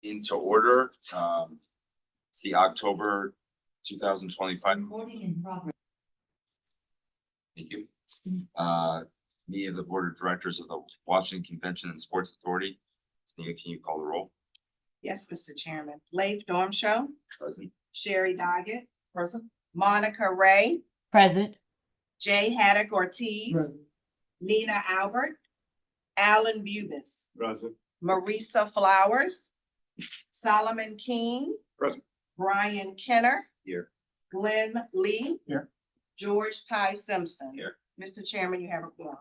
Into order. It's the October 2025. Recording in progress. Thank you. Me of the Board of Directors of the Washington Convention and Sports Authority. Tanika, can you call the roll? Yes, Mr. Chairman. Leif Dormshow, Present. Sherry Doggett. Present. Monica Ray, Present. Jay Haddock Ortiz, Present. Nina Albert, Alan Bubis, Present. Marisa Flowers, Solomon King. Present. Brian Kenner. Here. Glenn Lee. Here. George Ty Simpson. Here. Mr. Chairman, you have a quorum.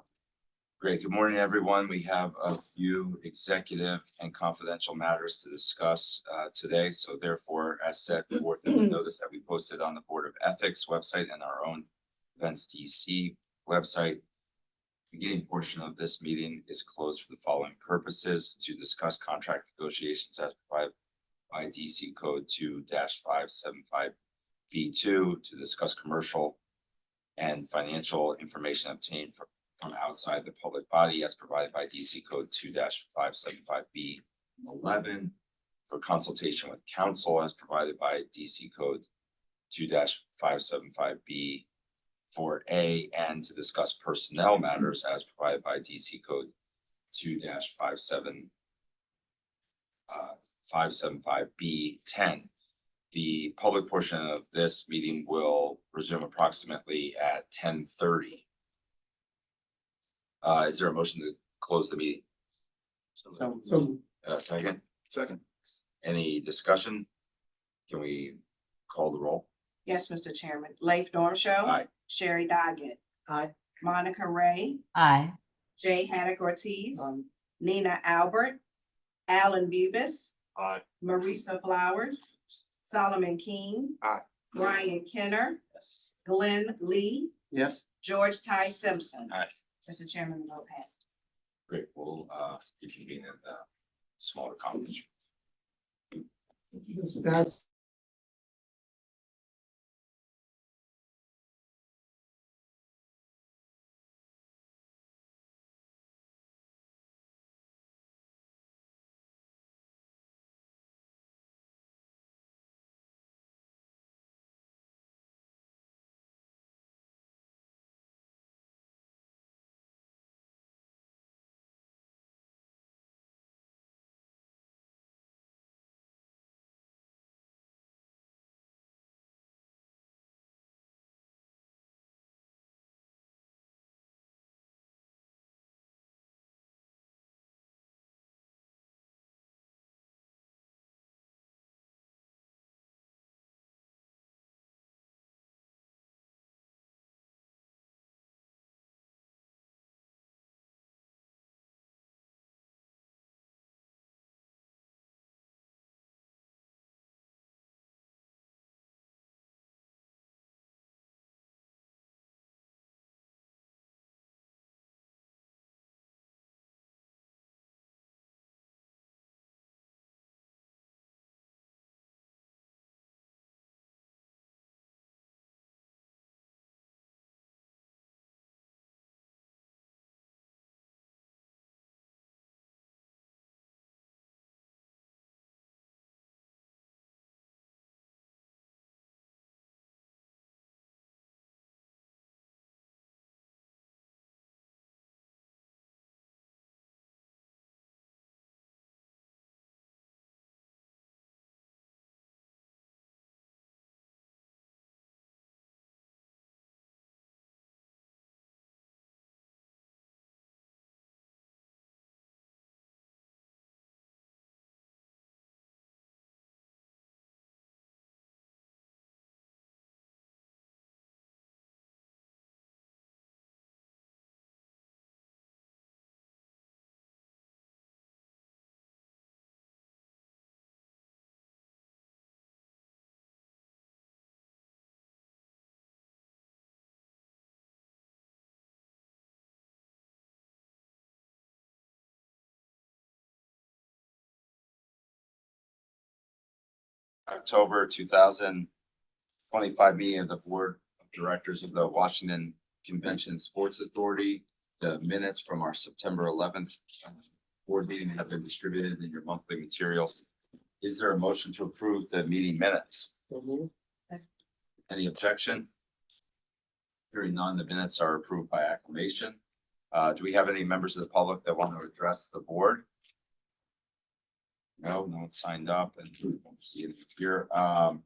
Great. Good morning, everyone. We have a few executive and confidential matters to discuss today. So therefore, as set forth in the notice that we posted on the Board of Ethics website and our own Events DC website, the beginning portion of this meeting is closed for the following purposes: to discuss contract negotiations as provided by DC Code 2-575B2, to discuss commercial and financial information obtained from outside the public body as provided by DC Code 2-575B11, for consultation with counsel as provided by DC Code 2-575B4A, and to discuss personnel matters as provided by DC Code 2-575B10. The public portion of this meeting will resume approximately at 10:30. Is there a motion to close the meeting? So. Second, Second. any discussion? Can we call the roll? Yes, Mr. Chairman. Leif Dormshow. Aye. Sherry Doggett. Aye. Monica Ray, Aye. Jay Haddock Ortiz, Nina Albert, Alan Bubis, Aye. Marisa Flowers, Solomon King. Aye. Brian Kenner, Yes. Glenn Lee, Yes. George Ty Simpson. Aye. Mr. Chairman, the vote passes. Great, we'll reconvene in the smaller conference. That's. October 2025 meeting of the Board of Directors of the Washington Convention and Sports Authority. The minutes from our September 11th board meeting have been distributed in your monthly materials. Is there a motion to approve the meeting minutes? So moved. Any objection? Hearing none, the minutes are approved by acclamation. Do we have any members of the public that want to address the board? No, no one signed up and we don't see it here. All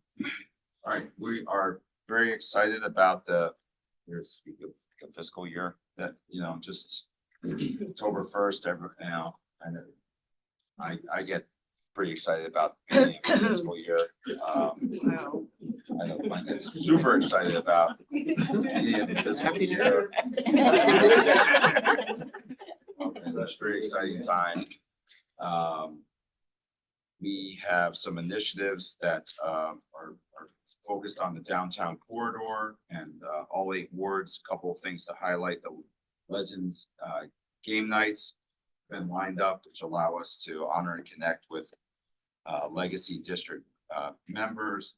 right, we are very excited about the fiscal year that, just October 1st, I get pretty excited about the beginning of the fiscal year. Wow. I know Mike gets super excited about the beginning of the fiscal year. Okay, that's a very exciting time. We have some initiatives that are focused on the downtown corridor and all 8 wards. A couple of things to highlight: the Legends game nights been lined up, which allow us to honor and connect with legacy district members.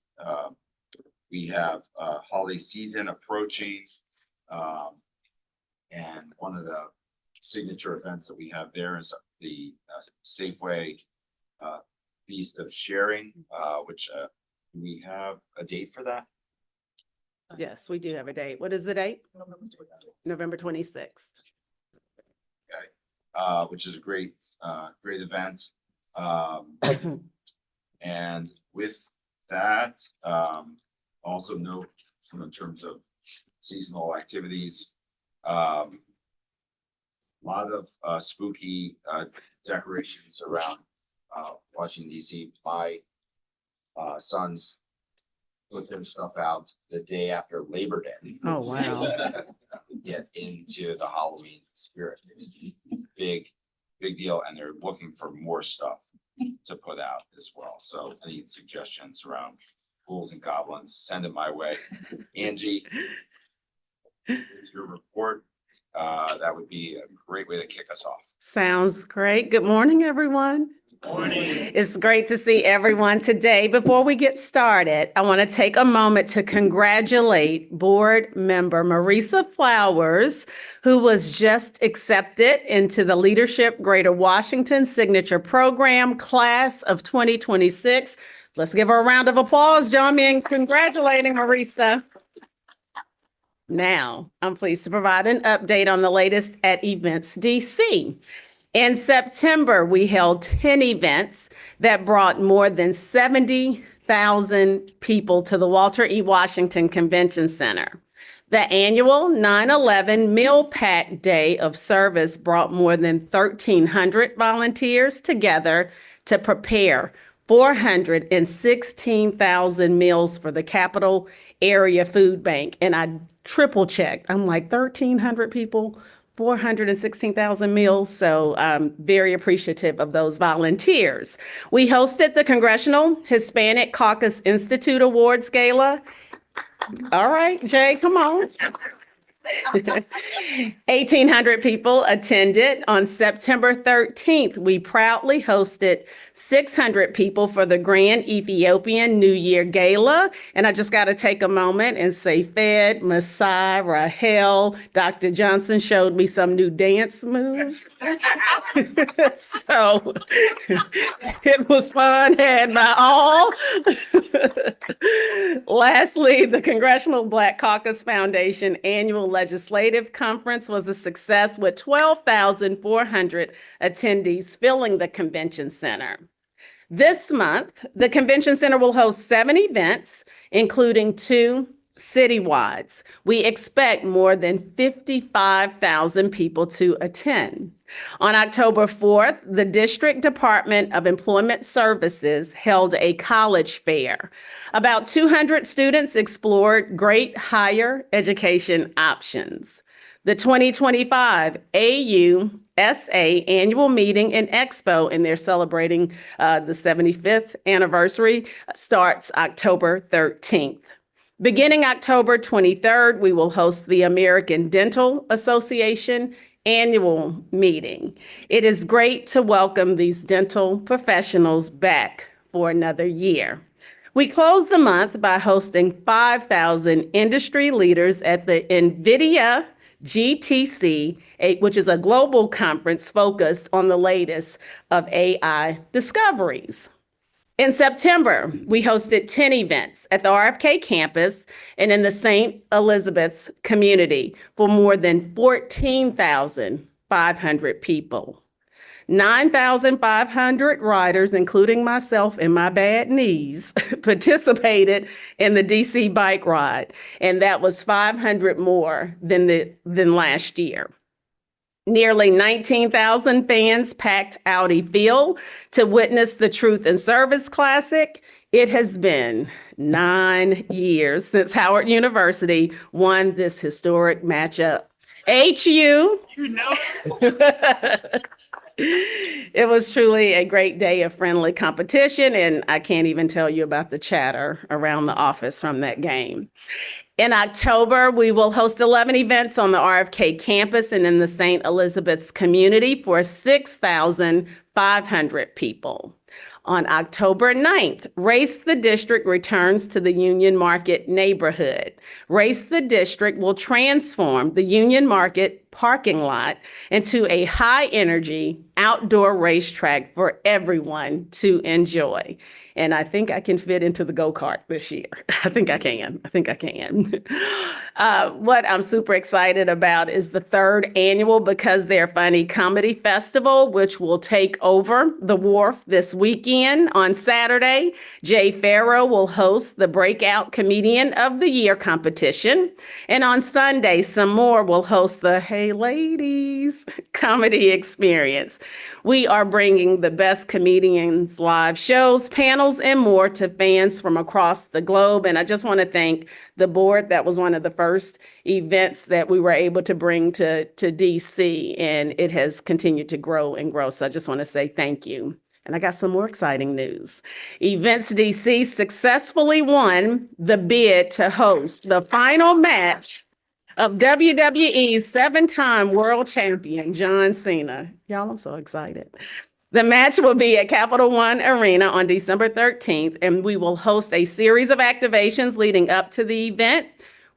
We have holiday season approaching, and one of the signature events that we have there is the Safeway Feast of Sharing, which we have a date for that. Yes, we do have a date. What is the date? November 26th. Which is a great event. And with that, also note in terms of seasonal activities, a lot of spooky decorations around Washington DC. My sons put their stuff out the day after Labor Day. Oh, wow. Get into the Halloween spirit. It's a big deal, and they're looking for more stuff to put out as well. So any suggestions around ghouls and goblins, send it my way. Angie, it's your report. That would be a great way to kick us off. Sounds great. Good morning, everyone. It's great to see everyone today. Before we get started, I want to take a moment to congratulate board member Marisa Flowers, who was just accepted into the Leadership Greater Washington Signature Program class of 2026. Let's give her a round of applause. Join me in congratulating Marisa. Now, I'm pleased to provide an update on the latest at Events DC. In September, we held 10 events that brought more than 70,000 people to the Walter E. Washington Convention Center. The annual 9/11 Meal Pack Day of Service brought more than 1,300 volunteers together to prepare 416,000 meals for the Capital Area Food Bank. And I triple checked. I'm like 1,300 people, 416,000 meals. So I'm very appreciative of those volunteers. We hosted the Congressional Hispanic Caucus Institute Awards Gala. All right, Jay, come on. 1,800 people attended. On September 13th, we proudly hosted 600 people for the Grand Ethiopian New Year Gala. And I just got to take a moment and say, Fed, Masai, Rahel, Dr. Johnson showed me some new dance moves. So it was fun, had my all. Lastly, the Congressional Black Caucus Foundation annual legislative conference was a success with 12,400 attendees filling the convention center. This month, the convention center will host 7 events, including 2 citywides. We expect more than 55,000 people to attend. On October 4th, the District Department of Employment Services held a college fair. About 200 students explored great higher education options. The 2025 AUSA Annual Meeting and Expo, and they're celebrating the 75th anniversary, starts October 13th. Beginning October 23rd, we will host the American Dental Association annual meeting. It is great to welcome these dental professionals back for another year. We close the month by hosting 5,000 industry leaders at the NVIDIA GTC, which is a global conference focused on the latest of AI discoveries. In September, we hosted 10 events at the RFK campus and in the St. Elizabeth's community for more than 14,500 people. 9,500 riders, including myself and my bad knees, participated in the DC bike ride, and that was 500 more than last year. Nearly 19,000 fans packed Audi Field to witness the Truth and Service Classic. It has been 9 years since Howard University won this historic matchup. HU. You know. It was truly a great day of friendly competition, and I can't even tell you about the chatter around the office from that game. In October, we will host 11 events on the RFK campus and in the St. Elizabeth's community for 6,500 people. On October 9th, Race the District returns to the Union Market neighborhood. Race the District will transform the Union Market parking lot into a high-energy outdoor racetrack for everyone to enjoy. And I think I can fit into the go-kart this year. I think I can. What I'm super excited about is the third annual Because They're Funny Comedy Festival, which will take over the Wharf this weekend on Saturday. Jay Farrow will host the Breakout Comedian of the Year competition. And on Sunday, some more will host the Hey Ladies comedy experience. We are bringing the best comedians live shows, panels, and more to fans from across the globe. And I just want to thank the board. That was one of the first events that we were able to bring to DC, and it has continued to grow and grow. So I just want to say thank you. And I got some more exciting news. Events DC successfully won the bid to host the final match of WWE's 7-time world champion, John Cena. Y'all, I'm so excited. The match will be at Capital One Arena on December 13th, and we will host a series of activations leading up to the event.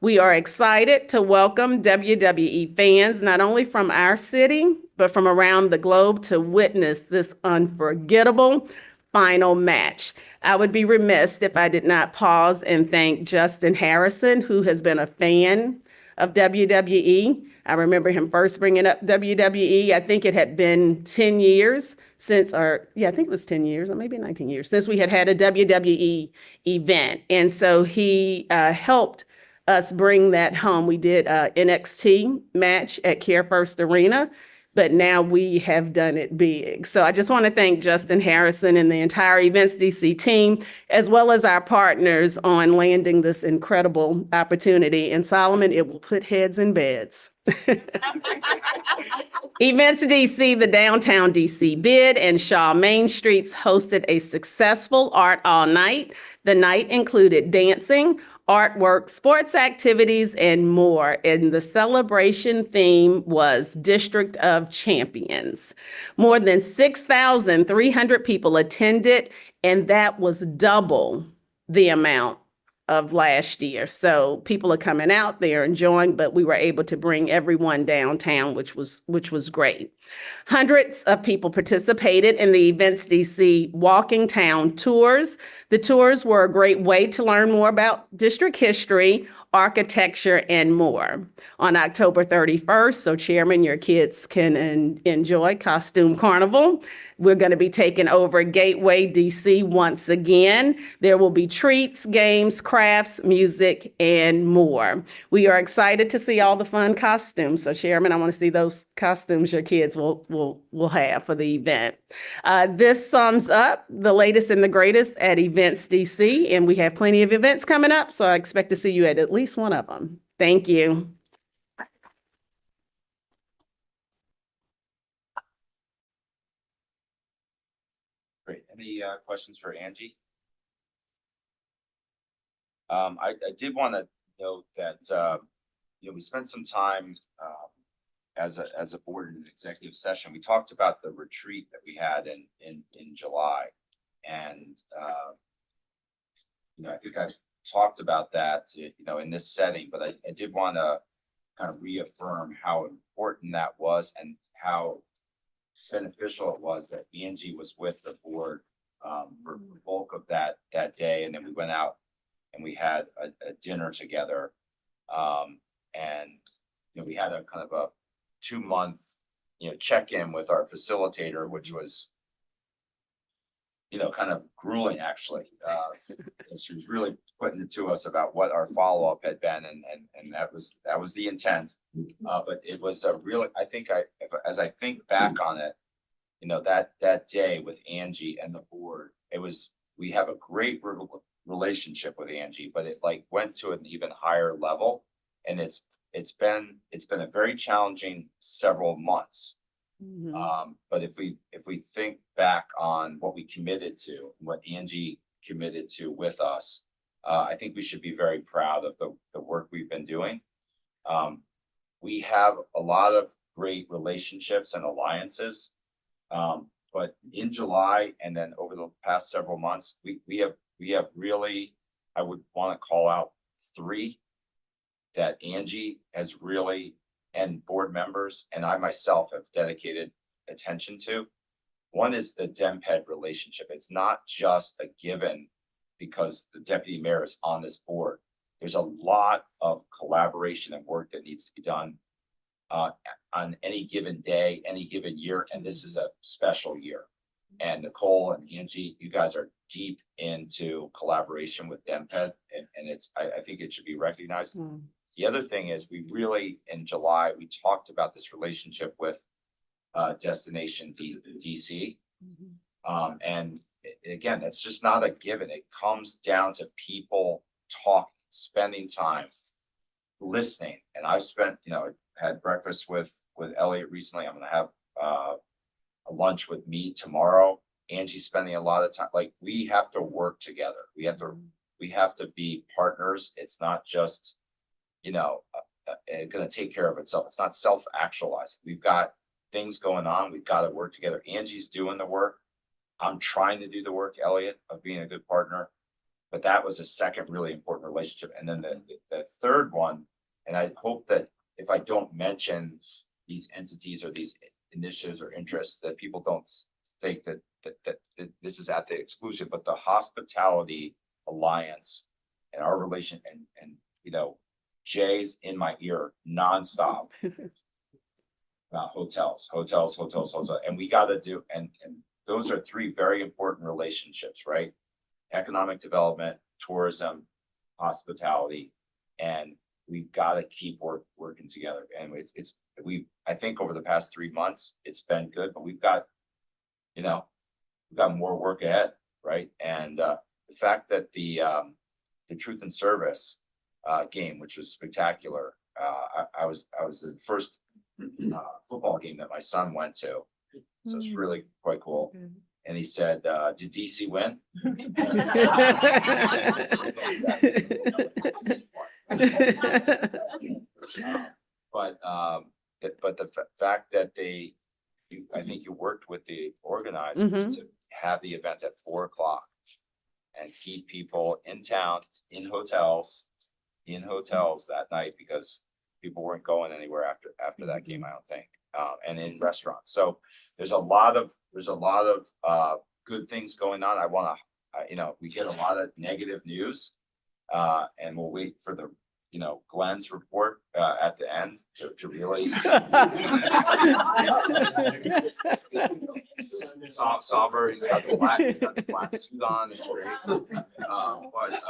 We are excited to welcome WWE fans, not only from our city, but from around the globe to witness this unforgettable final match. I would be remiss if I did not pause and thank Justin Harrison, who has been a fan of WWE. I remember him first bringing up WWE. I think it had been 10 years since, I think it was 10 years or maybe 19 years since we had a WWE event. And so he helped us bring that home. We did an NXT match at Care First Arena, but now we have done it big. So I just want to thank Justin Harrison and the entire Events DC team, as well as our partners on landing this incredible opportunity. And Solomon, it will put heads in beds. Events DC, the downtown DC bid, and Shaw Main Streets hosted a successful Art All Night. The night included dancing, artwork, sports activities, and more. And the celebration theme was District of Champions. More than 6,300 people attended, and that was double the amount of last year. So people are coming out, they are enjoying, but we were able to bring everyone downtown, which was great. Hundreds of people participated in the Events DC Walking Town tours. The tours were a great way to learn more about district history, architecture, and more. On October 31st, so Chairman, your kids can enjoy Costume Carnival. We're going to be taking over Gateway DC once again. There will be treats, games, crafts, music, and more. We are excited to see all the fun costumes. So Chairman, I want to see those costumes your kids will have for the event. This sums up the latest and the greatest at Events DC, and we have plenty of events coming up, so I expect to see you at least one of them. Thank you. Great. Any questions for Angie? I did want to note that we spent some time as a board in an executive session. We talked about the retreat that we had in July, and I think I talked about that in this setting, but I did want to kind of reaffirm how important that was and how beneficial it was that Angie was with the board for the bulk of that day. And then we went out and we had a dinner together. And, you know, we had a kind of a 2-month, you know, check-in with our facilitator, which was, you know, kind of grueling, actually. She was really putting it to us about what our follow-up had been, and that was the intent. But it was a really, I think as I think back on it, you know, that day with Angie and the board, we have a great relationship with Angie, but it like went to an even higher level. And it's been a very challenging several months. But if we think back on what we committed to, what Angie committed to with us, I think we should be very proud of the work we've been doing. We have a lot of great relationships and alliances. But in July and then over the past several months, we have really, I would want to call out 3 that Angie has really, and board members and I myself have dedicated attention to. One is the DEMPED relationship. It's not just a given because the deputy mayor is on this board. There's a lot of collaboration and work that needs to be done on any given day, any given year, and this is a special year. And Nicole and Angie, you guys are deep into collaboration with DEMPED, and I think it should be recognized. The other thing is we really, in July, we talked about this relationship with Destination DC. And again, that's just not a given. It comes down to people talking, spending time, listening. And I've spent, you know, had breakfast with Elliot recently. I'm gonna have a lunch with me tomorrow. Angie's spending a lot of time. Like, we have to work together. We have to be partners. It's not just, you know, gonna take care of itself. It's not self-actualizing. We've got things going on. We've got to work together. Angie's doing the work. I'm trying to do the work, Elliot, of being a good partner. But that was a second really important relationship. And then the third one, and I hope that if I don't mention these entities or these initiatives or interests, that people don't think that this is at the exclusion, but the Hospitality Alliance and our relation, and you know, Jay's in my ear nonstop about hotels, and we got to do, and those are 3 very important relationships, right? Economic development, tourism, hospitality, and we've got to keep working together. And I think over the past 3 months, it's been good, but we've got more work ahead, right? And the fact that the Truth and Service game, which was spectacular. I was the first football game that my son went to, so it's really quite cool. And he said, "Did DC win?" But the fact that I think you worked with the organizers to have the event at 4:00 and keep people in town, in hotels that night, because people weren't going anywhere after that game, I don't think, and in restaurants. So there's a lot of good things going on. I want to, we get a lot of negative news, and we'll wait for the, Glenn's report at the end to really somber. He's got the black suit on. It's great. But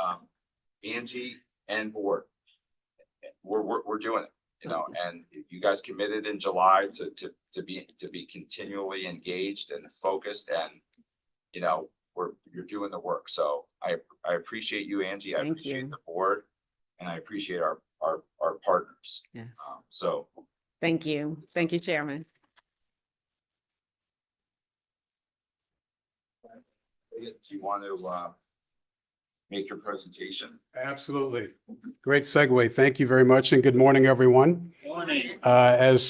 Angie and board, we're doing it, and you guys committed in July to be continually engaged and focused, and you're doing the work. So I appreciate you, Angie. I appreciate the board, and I appreciate our partners. Yes. So thank you, Chairman. Do you want to make your presentation? Absolutely. Great segue. Thank you very much, and good morning, everyone. As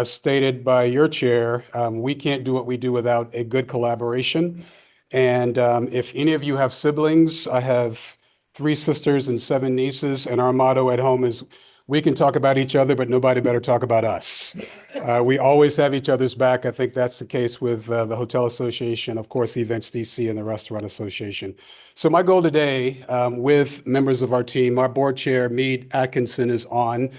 stated by your chair, we can't do what we do without a good collaboration. And if any of you have siblings, I have 3 sisters and 7 nieces, and our motto at home is, we can talk about each other, but nobody better talk about us. We always have each other's back. I think that's the case with the Hotel Association, of course, Events DC, and the Restaurant Association. So my goal today, with members of our team, our board chair, Meade Atkinson, is on.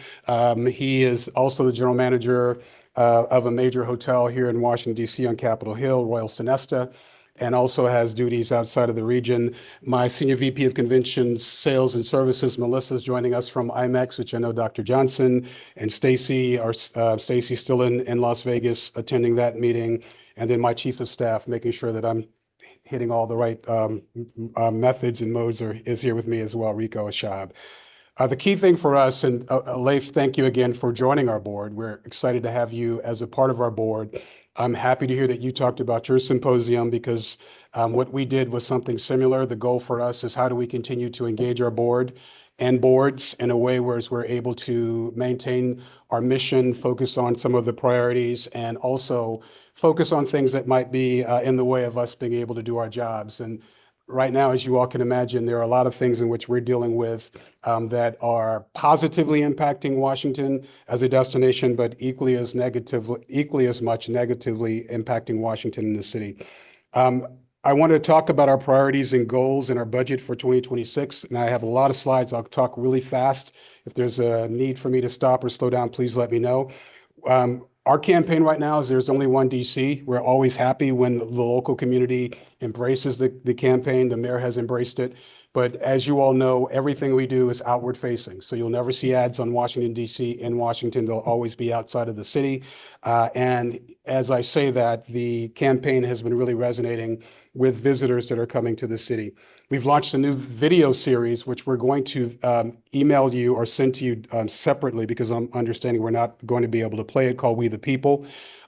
He is also the general manager of a major hotel here in Washington, DC on Capitol Hill, Royal Sonesta, and also has duties outside of the region. My Senior VP of Conventions, Sales and Services, Melissa, is joining us from IMEX, which I know Dr. Johnson and Stacy are, Stacy's still in Las Vegas attending that meeting. And then my Chief of Staff, making sure that I'm hitting all the right methods and modes is here with me as well, Rico Ashab. The key thing for us, and Leif, thank you again for joining our board. We're excited to have you as a part of our board. I'm happy to hear that you talked about your symposium because what we did was something similar. The goal for us is how do we continue to engage our board and boards in a way where we're able to maintain our mission, focus on some of the priorities, and also focus on things that might be in the way of us being able to do our jobs. And right now, as you all can imagine, there are a lot of things in which we're dealing with that are positively impacting Washington as a destination, but equally as much negatively impacting Washington in the city. I want to talk about our priorities and goals and our budget for 2026, and I have a lot of slides. I'll talk really fast. If there's a need for me to stop or slow down, please let me know. Our campaign right now is there's only one DC. We're always happy when the local community embraces the campaign. The mayor has embraced it. But as you all know, everything we do is outward facing. So you'll never see ads on Washington, DC. In Washington, they'll always be outside of the city. And as I say that, the campaign has been really resonating with visitors that are coming to the city. We've launched a new video series, which we're going to email you or send to you separately because I'm understanding we're not going to be able to play it, called We the People.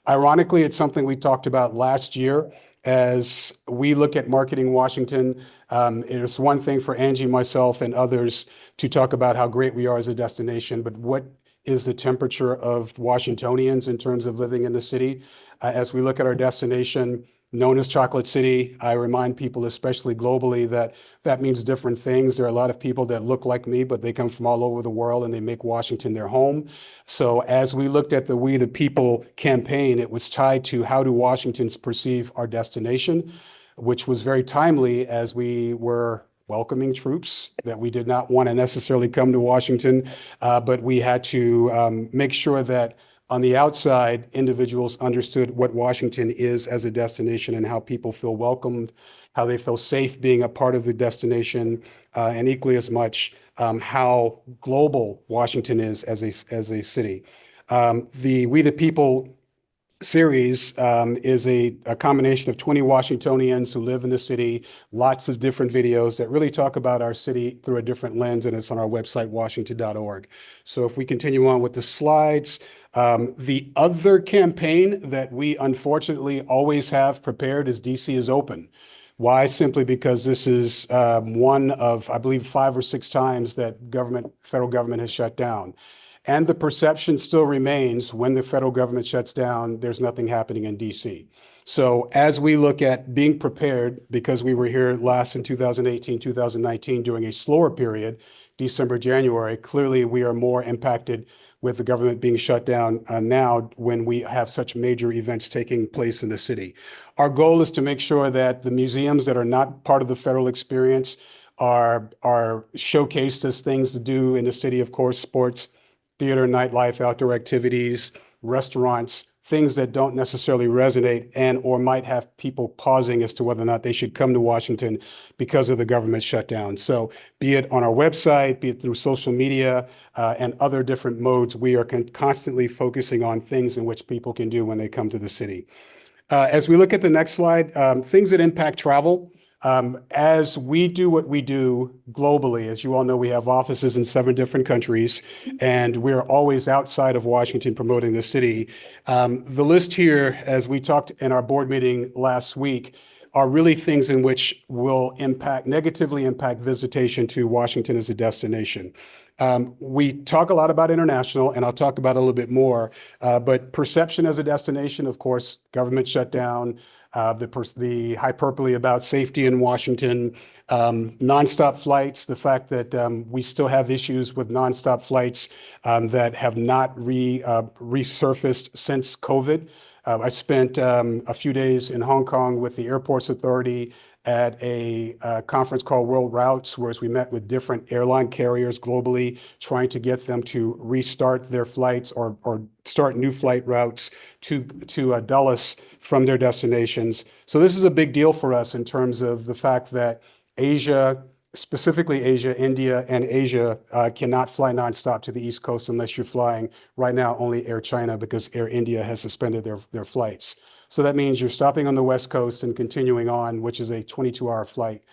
Ironically, it's something we talked about last year as we look at marketing Washington. It's one thing for Angie, myself, and others to talk about how great we are as a destination, but what is the temperature of Washingtonians in terms of living in the city? As we look at our destination, known as Chocolate City, I remind people, especially globally, that that means different things. There are a lot of people that look like me, but they come from all over the world and they make Washington their home. So as we looked at the We the People campaign, it was tied to how do Washingtons perceive our destination, which was very timely as we were welcoming troops that we did not want to necessarily come to Washington, but we had to make sure that on the outside, individuals understood what Washington is as a destination and how people feel welcomed, how they feel safe being a part of the destination, and equally as much how global Washington is as a city. The We the People series is a combination of 20 Washingtonians who live in the city, lots of different videos that really talk about our city through a different lens, and it's on our website, washington.org. So if we continue on with the slides, the other campaign that we unfortunately always have prepared is DC is Open. Why? Simply because this is one of, I believe, 5 or 6 times that federal government has shut down. And the perception still remains when the federal government shuts down, there's nothing happening in DC. So as we look at being prepared, because we were here last in 2018, 2019 during a slower period, December, January, clearly we are more impacted with the government being shut down now when we have such major events taking place in the city. Our goal is to make sure that the museums that are not part of the federal experience are showcased as things to do in the city, of course, sports, theater, nightlife, outdoor activities, restaurants, things that don't necessarily resonate and or might have people pausing as to whether or not they should come to Washington because of the government shutdown. So be it on our website, be it through social media and other different modes, we are constantly focusing on things in which people can do when they come to the city. As we look at the next slide, things that impact travel. As we do what we do globally, as you all know, we have offices in 7 different countries, and we're always outside of Washington promoting the city. The list here, as we talked in our board meeting last week, are really things in which will negatively impact visitation to Washington as a destination. We talk a lot about international, and I'll talk about it a little bit more, but perception as a destination, of course, government shutdown, the hyperbole about safety in Washington, nonstop flights, the fact that we still have issues with nonstop flights that have not resurfaced since COVID. I spent a few days in Hong Kong with the Airports Authority at a conference called World Routes, where we met with different airline carriers globally, trying to get them to restart their flights or start new flight routes to Dulles from their destinations. So this is a big deal for us in terms of the fact that Asia, specifically Asia, India, and Asia cannot fly nonstop to the East Coast unless you're flying right now only Air China, because Air India has suspended their flights. So that means you're stopping on the West Coast and continuing on, which is a 22-hour flight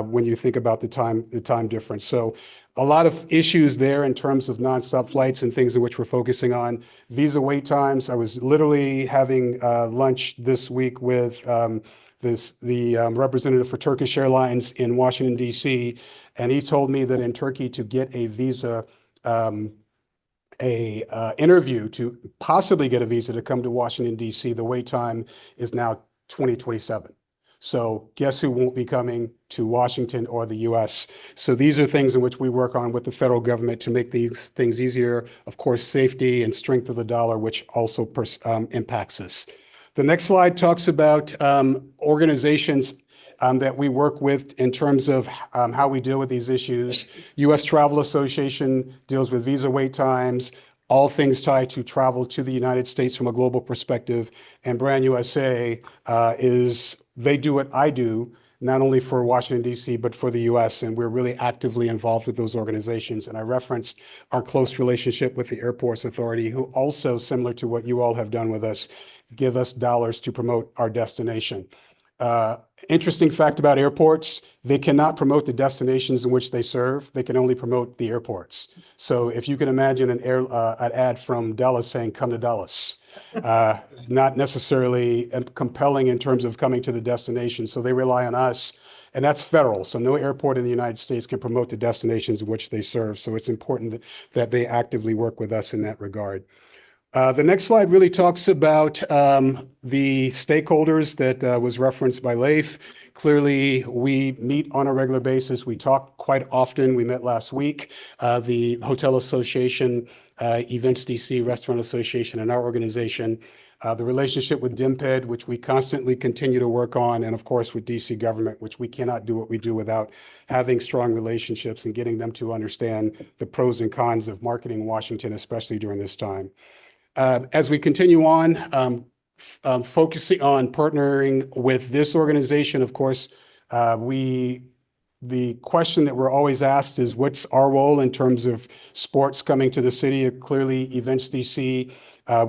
when you think about the time difference. So a lot of issues there in terms of nonstop flights and things in which we're focusing on. Visa wait times. I was literally having lunch this week with the representative for Turkish Airlines in Washington, D.C., and he told me that in Turkey, to get a visa, interview to possibly get a visa to come to Washington, D.C., the wait time is now 2027. So guess who won't be coming to Washington or the U.S.? So these are things in which we work on with the federal government to make these things easier. Of course, safety and strength of the dollar, which also impacts us. The next slide talks about organizations that we work with in terms of how we deal with these issues. U.S. Travel Association deals with visa wait times, all things tied to travel to the United States from a global perspective. And Brand USA they do what I do, not only for Washington, D.C., but for the U.S., and we're really actively involved with those organizations. And I referenced our close relationship with the Airports Authority, who also, similar to what you all have done with us, give us dollars to promote our destination. Interesting fact about airports, they cannot promote the destinations in which they serve. They can only promote the airports. So if you can imagine an ad from Dulles saying, "Come to Dulles," not necessarily compelling in terms of coming to the destination. So they rely on us, and that's federal. So no airport in the United States can promote the destinations in which they serve. So it's important that they actively work with us in that regard. The next slide really talks about the stakeholders that was referenced by Leif. Clearly, we meet on a regular basis. We talk quite often. We met last week. The Hotel Association, Events DC, Restaurant Association, and our organization. The relationship with DIMPED, which we constantly continue to work on, and of course with DC government, which we cannot do what we do without having strong relationships and getting them to understand the pros and cons of marketing Washington, especially during this time. As we continue on, focusing on partnering with this organization, of course, the question that we're always asked is, what's our role in terms of sports coming to the city? Clearly, Events DC,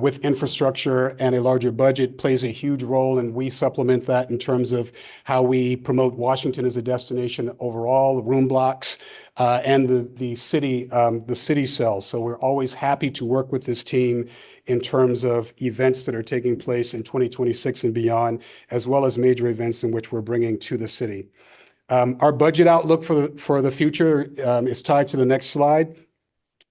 with infrastructure and a larger budget, plays a huge role, and we supplement that in terms of how we promote Washington as a destination overall, room blocks, and the city cells. So we're always happy to work with this team in terms of events that are taking place in 2026 and beyond, as well as major events in which we're bringing to the city. Our budget outlook for the future is tied to the next slide.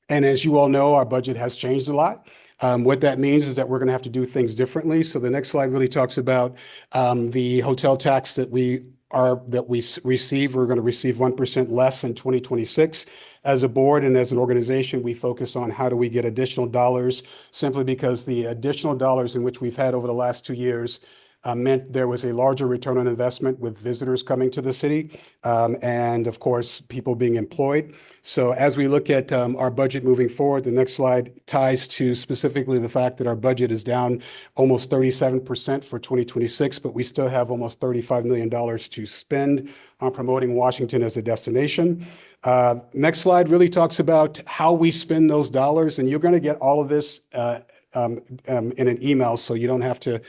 And as you all know, our budget has changed a lot. What that means is that we're going to have to do things differently. So the next slide really talks about the hotel tax that we receive. We're going to receive 1% less in 2026. As a board and as an organization, we focus on how do we get additional dollars, simply because the additional dollars in which we've had over the last 2 years meant there was a larger return on investment with visitors coming to the city, and of course, people being employed. So as we look at our budget moving forward, the next slide ties to specifically the fact that our budget is down almost 37% for 2026, but we still have almost $35 million to spend on promoting Washington as a destination. Next slide really talks about how we spend those dollars, and you're going to get all of this in an email, so you don't have to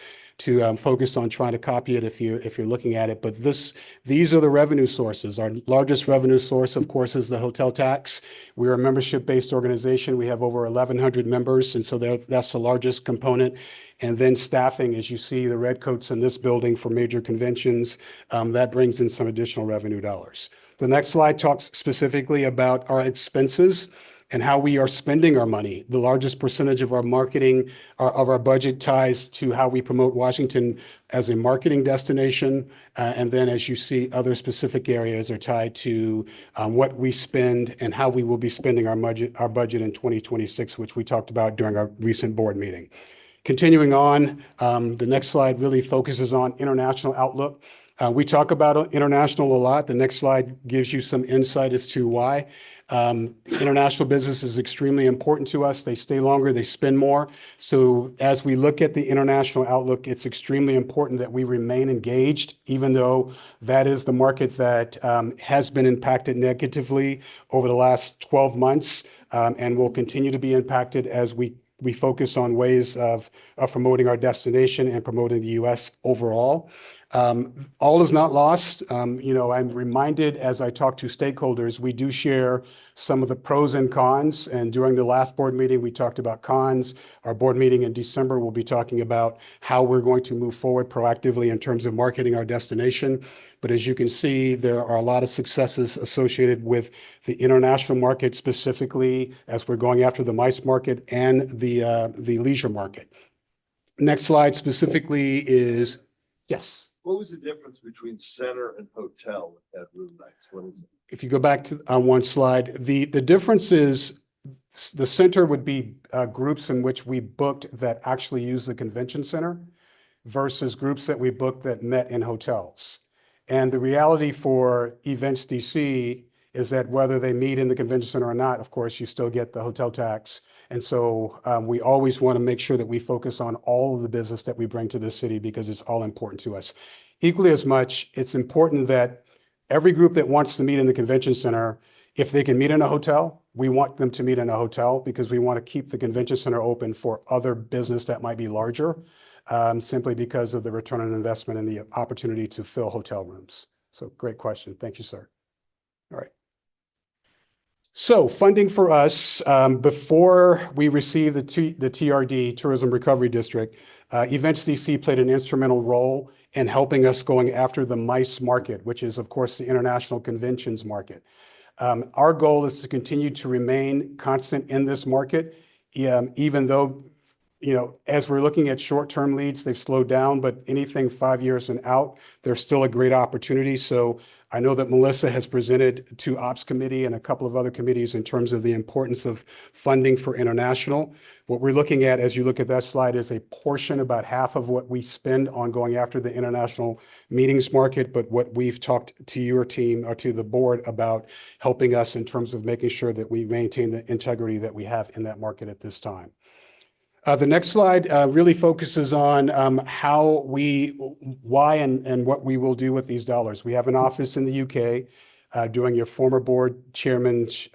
focus on trying to copy it if you're looking at it. But these are the revenue sources. Our largest revenue source, of course, is the hotel tax. We're a membership-based organization. We have over 1,100 members, and so that's the largest component. And then staffing, as you see the red coats in this building for major conventions, that brings in some additional revenue dollars. The next slide talks specifically about our expenses. and how we are spending our money. The largest percentage of our marketing, of our budget ties to how we promote Washington as a marketing destination. And then as you see, other specific areas are tied to what we spend and how we will be spending our budget in 2026, which we talked about during our recent board meeting. Continuing on, the next slide really focuses on international outlook. We talk about international a lot. The next slide gives you some insight as to why. International business is extremely important to us. They stay longer, they spend more. So as we look at the international outlook, it's extremely important that we remain engaged, even though that is the market that has been impacted negatively over the last 12 months and will continue to be impacted as we focus on ways of promoting our destination and promoting the U.S. overall. All is not lost. I'm reminded as I talk to stakeholders, we do share some of the pros and cons. And during the last board meeting, we talked about cons. Our board meeting in December, we'll be talking about how we're going to move forward proactively in terms of marketing our destination. But as you can see, there are a lot of successes associated with the international market, specifically as we're going after the MICE market and the leisure market. Next slide specifically is, yes. What was the difference between center and hotel at room nights? What is it? If you go back to one slide, the difference is the center would be groups in which we booked that actually use the convention center versus groups that we booked that met in hotels. And the reality for Events DC is that whether they meet in the convention center or not, of course, you still get the hotel tax. And so we always want to make sure that we focus on all of the business that we bring to this city because it's all important to us. Equally as much, it's important that every group that wants to meet in the convention center, if they can meet in a hotel, we want them to meet in a hotel because we want to keep the convention center open for other business that might be larger, simply because of the return on investment and the opportunity to fill hotel rooms. So great question. Thank you, sir. All right. So funding for us, before we received the TRD, Tourism Recovery District, Events DC played an instrumental role in helping us going after the MICE market, which is, of course, the international conventions market. Our goal is to continue to remain constant in this market, even though, as we're looking at short-term leads, they've slowed down, but anything 5 years and out, there's still a great opportunity. So I know that Melissa has presented to Ops Committee and a couple of other committees in terms of the importance of funding for international. What we're looking at, as you look at that slide, is a portion, about half of what we spend on going after the international meetings market, but what we've talked to your team or to the board about helping us in terms of making sure that we maintain the integrity that we have in that market at this time. The next slide really focuses on why and what we will do with these dollars. We have an office in the UK. During your former board chairman's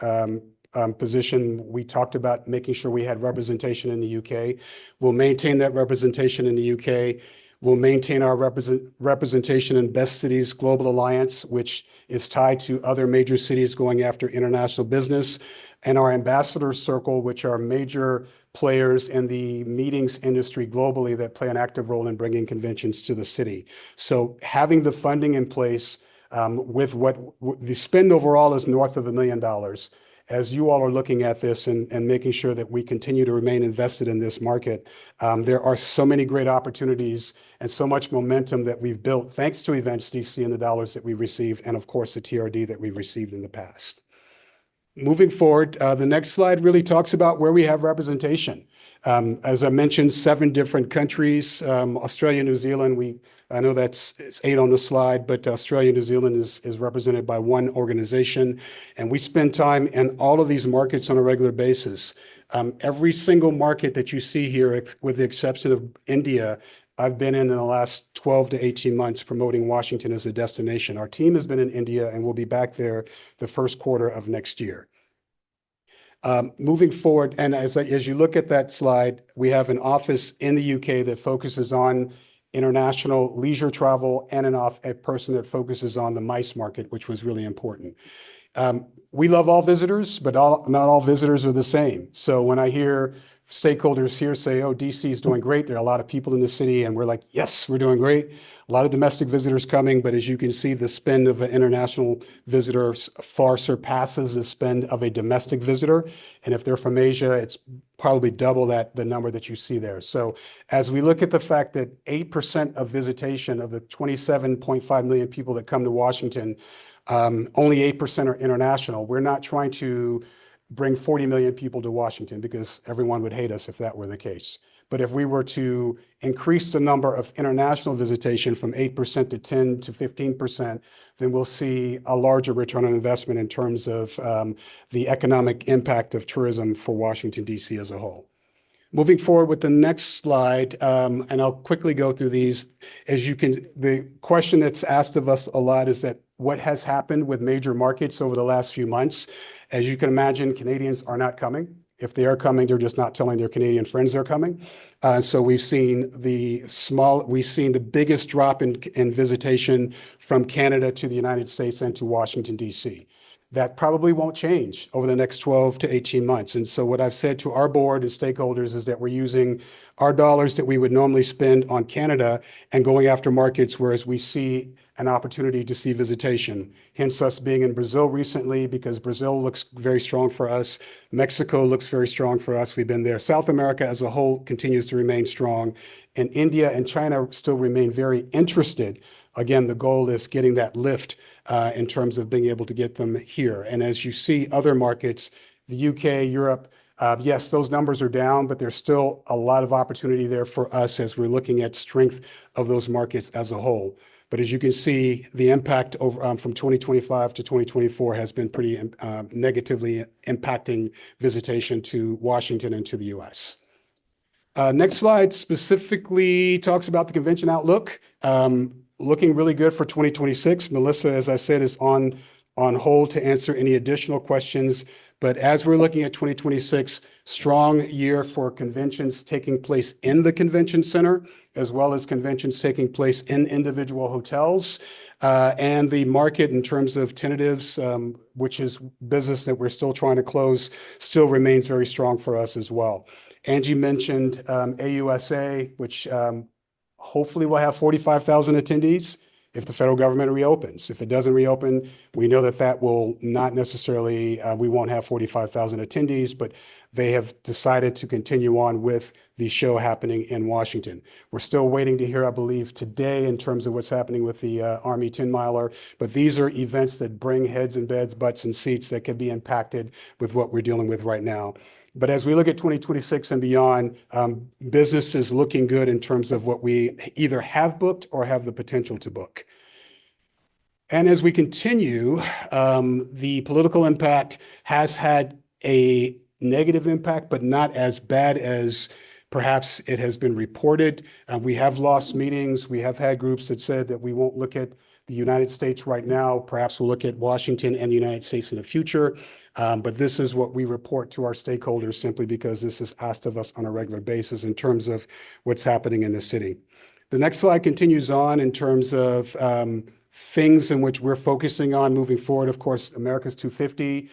position, we talked about making sure we had representation in the UK. We'll maintain that representation in the UK. We'll maintain our representation in Best Cities Global Alliance, which is tied to other major cities going after international business, and our ambassador circle, which are major players in the meetings industry globally that play an active role in bringing conventions to the city. So having the funding in place with what the spend overall is north of $1 million. As you all are looking at this and making sure that we continue to remain invested in this market, there are so many great opportunities and so much momentum that we've built thanks to Events DC and the dollars that we received, and of course the TRD that we received in the past. Moving forward, the next slide really talks about where we have representation. As I mentioned, 7 different countries, Australia, New Zealand, I know it's 8 on the slide, but Australia, New Zealand is represented by one organization. And we spend time in all of these markets on a regular basis. Every single market that you see here, with the exception of India, I've been in the last 12 to 18 months promoting Washington as a destination. Our team has been in India and we'll be back there the first quarter of next year. Moving forward, and as you look at that slide, we have an office in the UK that focuses on international leisure travel and a person that focuses on the MICE market, which was really important. We love all visitors, but not all visitors are the same. So when I hear stakeholders here say, oh, DC is doing great. There are a lot of people in the city, and we're like, yes, we're doing great. A lot of domestic visitors coming, but as you can see, the spend of an international visitor far surpasses the spend of a domestic visitor. And if they're from Asia, it's probably double the number that you see there. So as we look at the fact that 8% of visitation of the 27.5 million people that come to Washington, only 8% are international. We're not trying to bring 40 million people to Washington because everyone would hate us if that were the case. But if we were to increase the number of international visitation from 8% to 10 to 15%, then we'll see a larger return on investment in terms of the economic impact of tourism for Washington, D.C. as a whole. Moving forward with the next slide, and I'll quickly go through these. The question that's asked of us a lot is that what has happened with major markets over the last few months? As you can imagine, Canadians are not coming. If they are coming, they're just not telling their Canadian friends they're coming. So we've seen the biggest drop in visitation from Canada to the United States and to Washington, D.C. That probably won't change over the next 12 to 18 months. And so what I've said to our board and stakeholders is that we're using our dollars that we would normally spend on Canada and going after markets whereas we see an opportunity to see visitation. Hence us being in Brazil recently because Brazil looks very strong for us. Mexico looks very strong for us. We've been there. South America as a whole continues to remain strong. And India and China still remain very interested. Again, the goal is getting that lift in terms of being able to get them here. And as you see other markets, the UK, Europe, yes, those numbers are down, but there's still a lot of opportunity there for us as we're looking at strength of those markets as a whole. But as you can see, the impact over from 2025 to 2024 has been pretty negatively impacting visitation to Washington and to the US. Next slide specifically talks about the convention outlook. Looking really good for 2026. Melissa, as I said, is on hold to answer any additional questions. But as we're looking at 2026, strong year for conventions taking place in the convention center, as well as conventions taking place in individual hotels. And the market in terms of tentatives, which is business that we're still trying to close, still remains very strong for us as well. Angie mentioned AUSA, which hopefully we'll have 45,000 attendees if the federal government reopens. If it doesn't reopen, we know that will not necessarily, we won't have 45,000 attendees, but they have decided to continue on with the show happening in Washington. We're still waiting to hear, I believe, today in terms of what's happening with the Army 10-miler, but these are events that bring heads and beds, butts and seats that can be impacted with what we're dealing with right now. But as we look at 2026 and beyond, business is looking good in terms of what we either have booked or have the potential to book. And as we continue, the political impact has had a negative impact, but not as bad as perhaps it has been reported. We have lost meetings. We have had groups that said that we won't look at the United States right now. Perhaps we'll look at Washington and the United States in the future. But this is what we report to our stakeholders simply because this is asked of us on a regular basis in terms of what's happening in the city. The next slide continues on in terms of things in which we're focusing on moving forward. Of course, America's 250.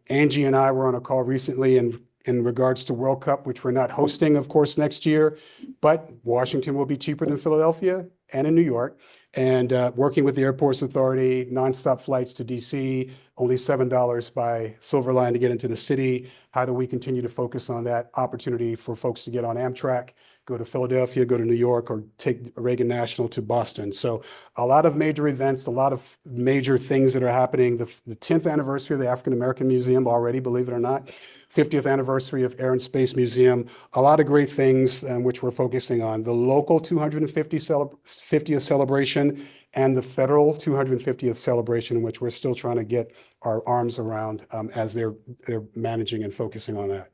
Angie and I were on a call recently in regards to World Cup, which we're not hosting, of course, next year. But Washington will be cheaper than Philadelphia and in New York. And working with the Airports Authority, nonstop flights to DC, only $7 by Silver Line to get into the city. How do we continue to focus on that opportunity for folks to get on Amtrak, go to Philadelphia, go to New York, or take Reagan National to Boston? So a lot of major events, a lot of major things that are happening. The 10th anniversary of the African American Museum already, believe it or not. 50th anniversary of Air and Space Museum, a lot of great things which we're focusing on. The local 250th celebration and the federal 250th celebration, which we're still trying to get our arms around as they're managing and focusing on that.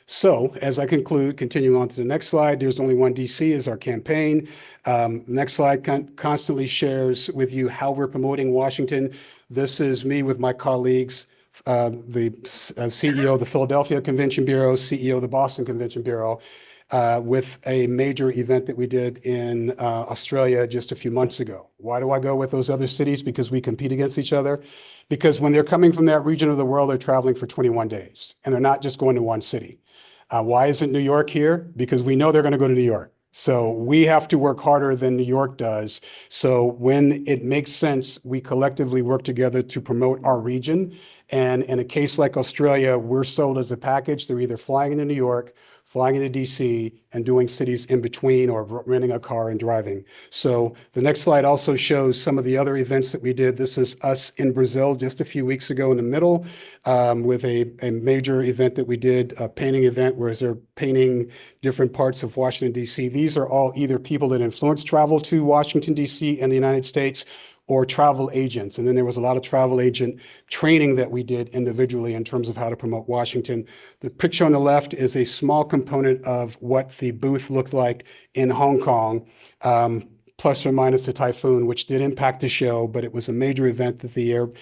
So as I continue on to the next slide, there's only one DC is our campaign. Next slide constantly shares with you how we're promoting Washington. This is me with my colleagues, the CEO of the Philadelphia Convention Bureau, CEO of the Boston Convention Bureau, with a major event that we did in Australia just a few months ago. Why do I go with those other cities? Because we compete against each other. Because when they're coming from that region of the world, they're traveling for 21 days, and they're not just going to one city. Why isn't New York here? Because we know they're going to go to New York. So we have to work harder than New York does. So when it makes sense, we collectively work together to promote our region. And in a case like Australia, we're sold as a package. They're either flying into New York, flying into DC, and doing cities in between, or renting a car and driving. So the next slide also shows some of the other events that we did. This is us in Brazil just a few weeks ago in the middle, with a major event that we did, a painting event where they're painting different parts of Washington, DC. These are all either people that influence travel to Washington, DC and the United States, or travel agents. And then there was a lot of travel agent training that we did individually in terms of how to promote Washington. The picture on the left is a small component of what the booth looked like in Hong Kong, plus or minus the typhoon, which did impact the show, but it was a major event that the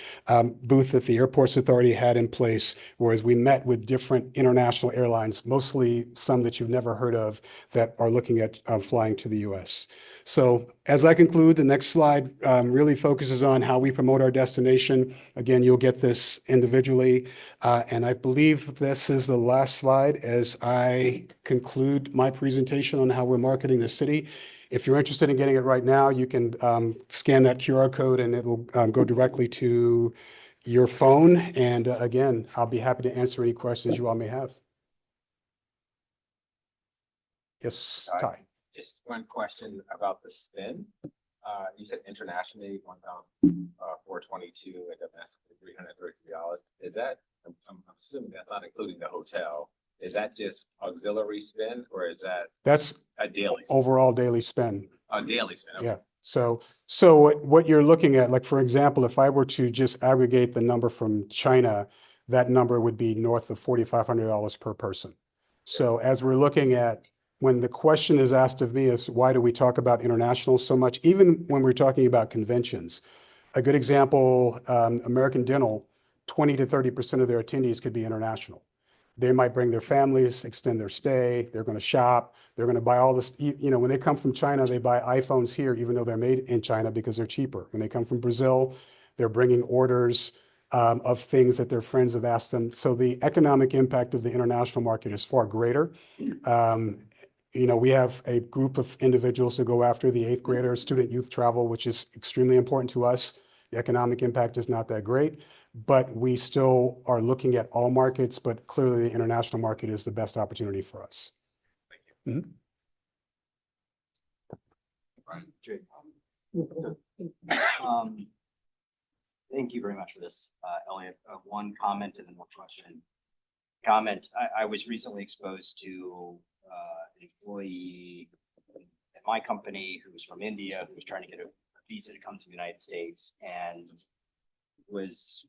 booth that the Airports Authority had in place, whereas we met with different international airlines, mostly some that you've never heard of that are looking at flying to the US. So as I conclude, the next slide really focuses on how we promote our destination. Again, you'll get this individually. And I believe this is the last slide as I conclude my presentation on how we're marketing the city. If you're interested in getting it right now, you can scan that QR code and it will go directly to your phone. And again, I'll be happy to answer any questions you all may have. Yes, Ty. Just one question about the spin. You said internationally, 1,422 and domestically $333. Is that, I'm assuming that's not including the hotel. Is that just auxiliary spend or is that That's a daily? Spend? overall daily spend. A daily spend. Okay. Yeah. So what you're looking at, like, for example, if I were to just aggregate the number from China, that number would be north of $4,500 per person. So as we're looking at, when the question is asked of me is why do we talk about international so much, even when we're talking about conventions, a good example, American Dental, 20 to 30% of their attendees could be international. They might bring their families, extend their stay, they're going to shop, they're going to buy all this, you know, when they come from China, they buy iPhones here, even though they're made in China because they're cheaper. When they come from Brazil, they're bringing orders of things that their friends have asked them. So the economic impact of the international market is far greater. You know, we have a group of individuals to go after the 8th grader student youth travel, which is extremely important to us. The economic impact is not that great, but we still are looking at all markets, but clearly the international market is the best opportunity for us. Thank you. Jake. Thank you very much for this, Elliot. One comment and then one question. Comment, I was recently exposed to an employee at my company who was from India, who was trying to get a visa to come to the United States and was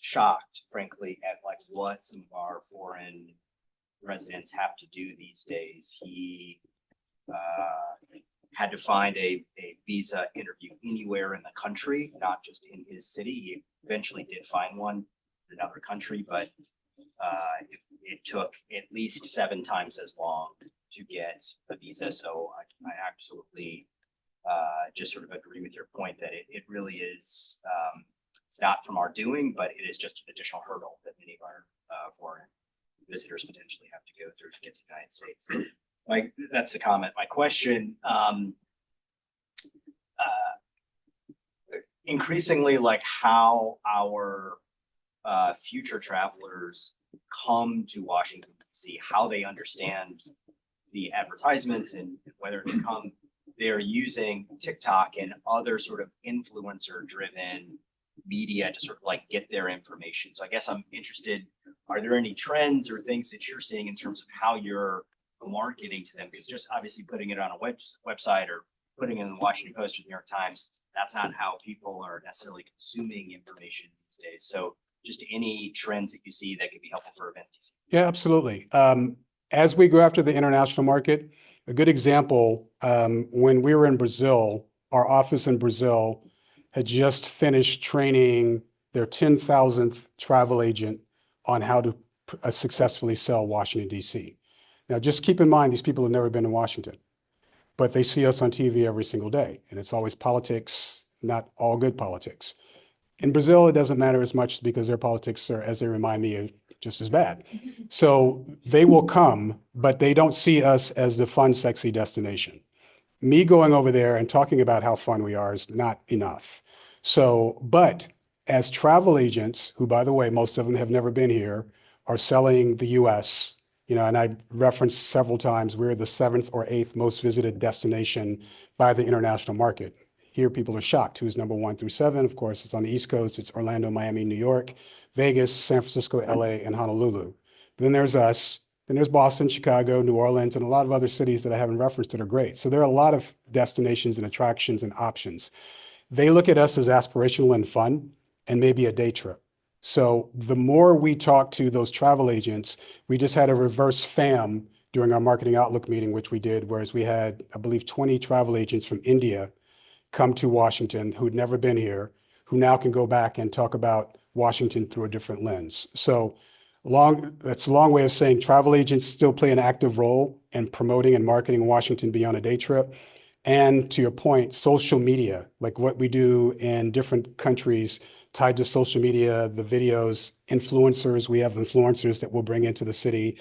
shocked, frankly, at like what some of our foreign residents have to do these days. He had to find a visa interview anywhere in the country, not just in his city. He eventually did find one in another country, but it took at least 7 times as long to get a visa. So I absolutely just sort of agree with your point that it really is, it's not from our doing, but it is just an additional hurdle that many of our foreign visitors potentially have to go through to get to the United States. Like, that's the comment. My question, increasingly, like how our future travelers come to Washington, D.C., how they understand the advertisements and whether to come, they're using TikTok and other sort of influencer driven media to sort of like get their information. So I guess I'm interested, are there any trends or things that you're seeing in terms of how you're marketing to them? Because just obviously putting it on a website or putting it in the Washington Post or New York Times, that's not how people are necessarily consuming information these days. So just any trends that you see that could be helpful for events DC. Yeah, absolutely. As we go after the international market, a good example, when we were in Brazil, our office in Brazil had just finished training their 10,000th travel agent on how to successfully sell Washington, D.C. Now, just keep in mind, these people have never been to Washington, but they see us on TV every single day, and it's always politics, not all good politics. In Brazil, it doesn't matter as much because their politics are, as they remind me, just as bad. So they will come, but they don't see us as the fun, sexy destination. Me going over there and talking about how fun we are is not enough. So, but as travel agents, who, by the way, most of them have never been here, are selling the US, and I referenced several times, we're the 7th or 8th most visited destination by the international market. Here, people are shocked. Who's number 1 through 7? Of course, it's on the East Coast. It's Orlando, Miami, New York, Vegas, San Francisco, LA, and Honolulu. Then there's us. Then there's Boston, Chicago, New Orleans, and a lot of other cities that I haven't referenced that are great. So there are a lot of destinations and attractions and options. They look at us as aspirational and fun and maybe a day trip. So the more we talk to those travel agents, we just had a reverse FAM during our marketing outlook meeting, which we did, whereas we had, I believe, 20 travel agents from India come to Washington who'd never been here, who now can go back and talk about Washington through a different lens. So that's a long way of saying travel agents still play an active role in promoting and marketing Washington beyond a day trip. And to your point, social media, like what we do in different countries tied to social media, the videos, influencers. We have influencers that we'll bring into the city.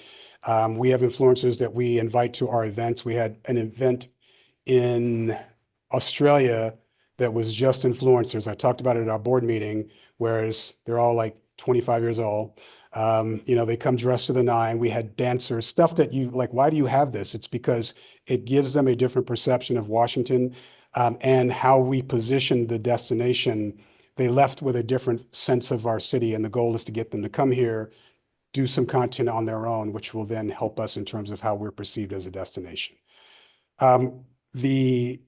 We have influencers that we invite to our events. We had an event in Australia that was just influencers. I talked about it at our board meeting, whereas they're all like 25 years old. They come dressed to the nine. We had dancers, stuff that you like, why do you have this? It's because it gives them a different perception of Washington and how we position the destination. They left with a different sense of our city, and the goal is to get them to come here, do some content on their own, which will then help us in terms of how we're perceived as a destination. The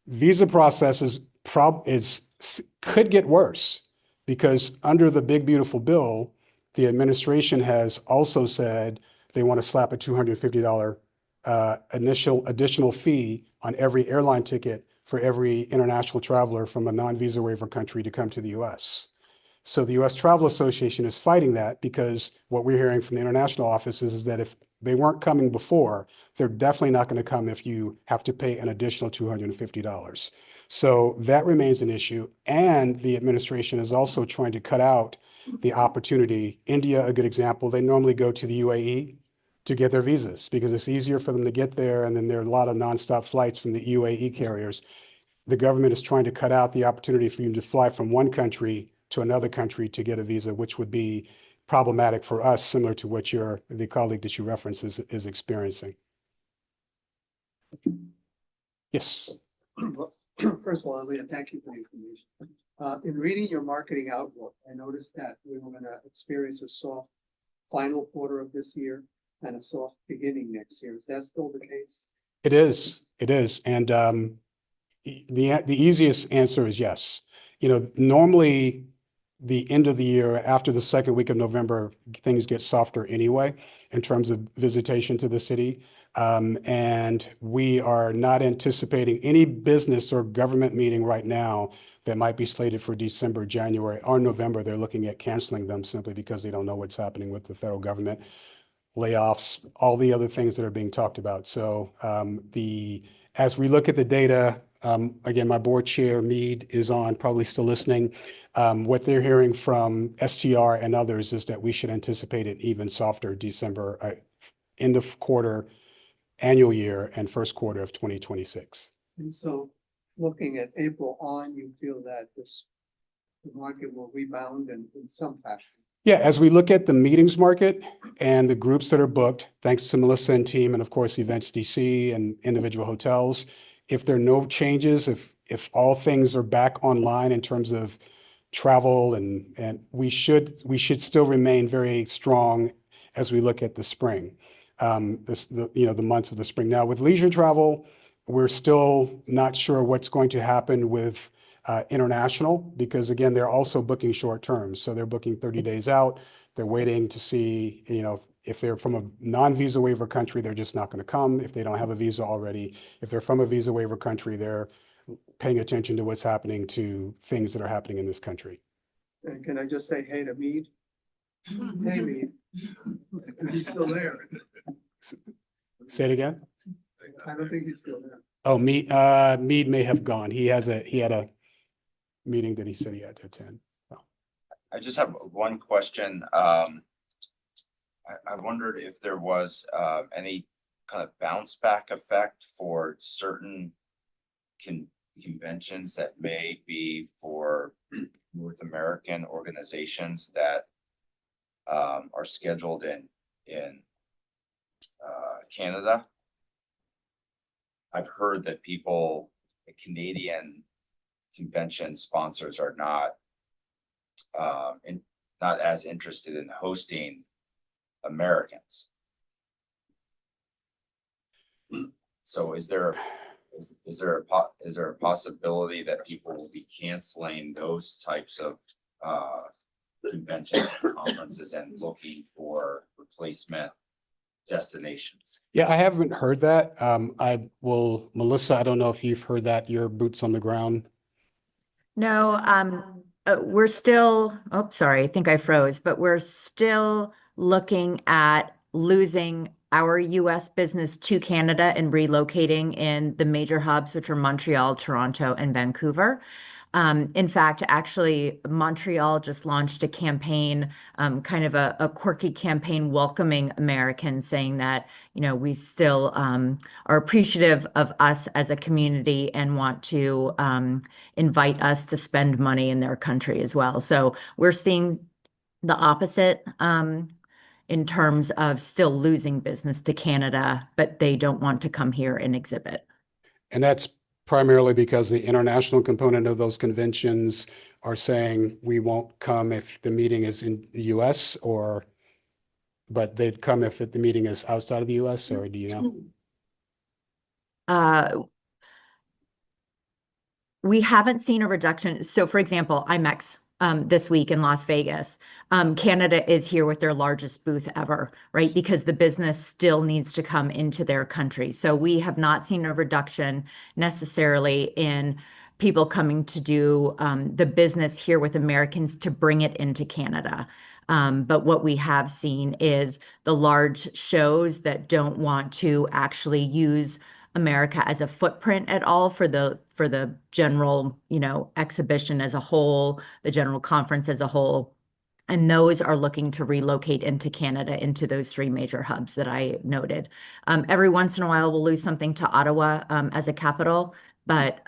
visa process could get worse because under the big, beautiful bill, the administration has also said they want to slap a $250 additional fee on every airline ticket for every international traveler from a non-visa waiver country to come to the US. So the US Travel Association is fighting that because what we're hearing from the international offices is that if they weren't coming before, they're definitely not going to come if you have to pay an additional $250. So that remains an issue. And the administration is also trying to cut out the opportunity. India, a good example, they normally go to the UAE to get their visas because it's easier for them to get there. And then there are a lot of nonstop flights from the UAE carriers. The government is trying to cut out the opportunity for you to fly from one country to another country to get a visa, which would be problematic for us, similar to what the colleague that you referenced is experiencing. Yes. First of all, Leah, thank you for the information. In reading your marketing outlook, I noticed that we were going to experience a soft final quarter of this year and a soft beginning next year. Is that still the case? It is. It is. And the easiest answer is yes. Normally the end of the year, after the second week of November, things get softer anyway in terms of visitation to the city. And we are not anticipating any business or government meeting right now that might be slated for December, January, or November. They're looking at canceling them simply because they don't know what's happening with the federal government, layoffs, all the other things that are being talked about. So as we look at the data, again, my board chair, Mead, is on, probably still listening. What they're hearing from STR and others is that we should anticipate an even softer December, end of quarter, annual year, and first quarter of 2026. And so looking at April on, you feel that the market will rebound in some fashion? Yeah, as we look at the meetings market and the groups that are booked, thanks to Melissa and team, and of course, Events DC and individual hotels, if there are no changes, if all things are back online in terms of travel and we should still remain very strong as we look at the spring, the months of the spring. Now with leisure travel, we're still not sure what's going to happen with international, because again, they're also booking short terms. So they're booking 30 days out. They're waiting to see, if they're from a non-visa waiver country, they're just not going to come if they don't have a visa already. If they're from a visa waiver country, they're paying attention to what's happening to things that are happening in this country. And can I just say hey to Mead? Hey, Mead. He's still there. Say it again. I don't think he's still there. Oh, Mead may have gone. He had a meeting that he said he had to attend. So. I just have one question. I wondered if there was any kind of bounce back effect for certain conventions that may be for North American organizations that are scheduled in Canada. I've heard that Canadian convention sponsors are not as interested in hosting Americans. So is there a possibility that people will be canceling those types of conventions and conferences and looking for replacement destinations? Yeah, I haven't heard that. Melissa, I don't know if you've heard that, your boots on the ground. No, we're still, oh, sorry, I think I froze, but we're still looking at losing our US business to Canada and relocating in the major hubs, which are Montreal, Toronto, and Vancouver. In fact, actually, Montreal just launched a campaign, kind of a quirky campaign welcoming Americans, saying that, we still are appreciative of us as a community and want to invite us to spend money in their country as well. So we're seeing the opposite in terms of still losing business to Canada, but they don't want to come here and exhibit. And that's primarily because the international component of those conventions are saying we won't come if the meeting is in the US, but they'd come if the meeting is outside of the US, or do you know? We haven't seen a reduction. So for example, IMEX this week in Las Vegas, Canada is here with their largest booth ever, right? Because the business still needs to come into their country. So we have not seen a reduction necessarily in people coming to do the business here with Americans to bring it into Canada. But what we have seen is the large shows that don't want to actually use America as a footprint at all for the general, exhibition as a whole, the general conference as a whole. And those are looking to relocate into Canada, into those three major hubs that I noted. Every once in a while, we'll lose something to Ottawa as a capital, but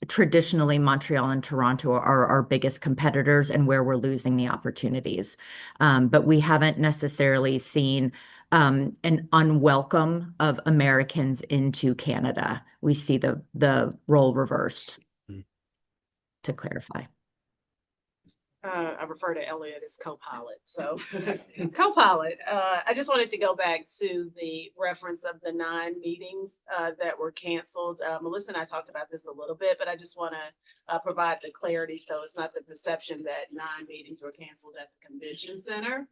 traditionally Montreal and Toronto are our biggest competitors and where we're losing the opportunities. But we haven't necessarily seen an unwelcome of Americans into Canada. We see the role reversed, to clarify. I refer to Elliot as co-pilot. So co-pilot, I just wanted to go back to the reference of the 9 meetings that were canceled. Melissa and I talked about this a little bit, but I just want to provide the clarity so it's not the perception that 9 meetings were canceled at the convention center.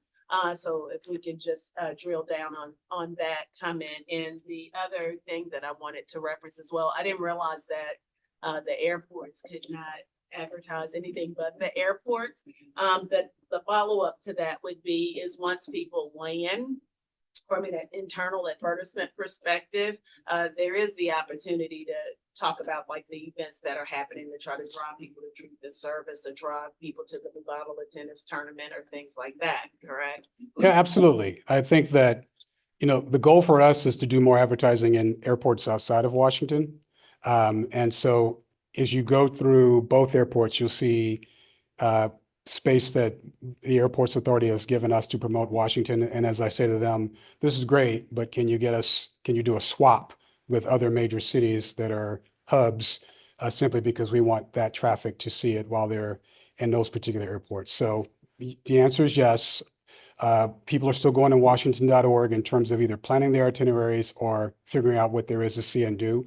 So if we could just drill down on that comment. And the other thing that I wanted to reference as well, I didn't realize that the airports could not advertise anything but the airports. The follow-up to that would be is once people land, from an internal advertisement perspective, there is the opportunity to talk about like the events that are happening to try to draw people to Truth and Service, to draw people to the Bottle of Tennis tournament or things like that, correct? Yeah, absolutely. I think that, the goal for us is to do more advertising in airports outside of Washington. And so as you go through both airports, you'll see space that the Airports Authority has given us to promote Washington. And as I say to them, this is great, but can you do a swap with other major cities that are hubs, simply because we want that traffic to see it while they're in those particular airports. So the answer is yes. People are still going to Washington.org in terms of either planning their itineraries or figuring out what there is to see and do.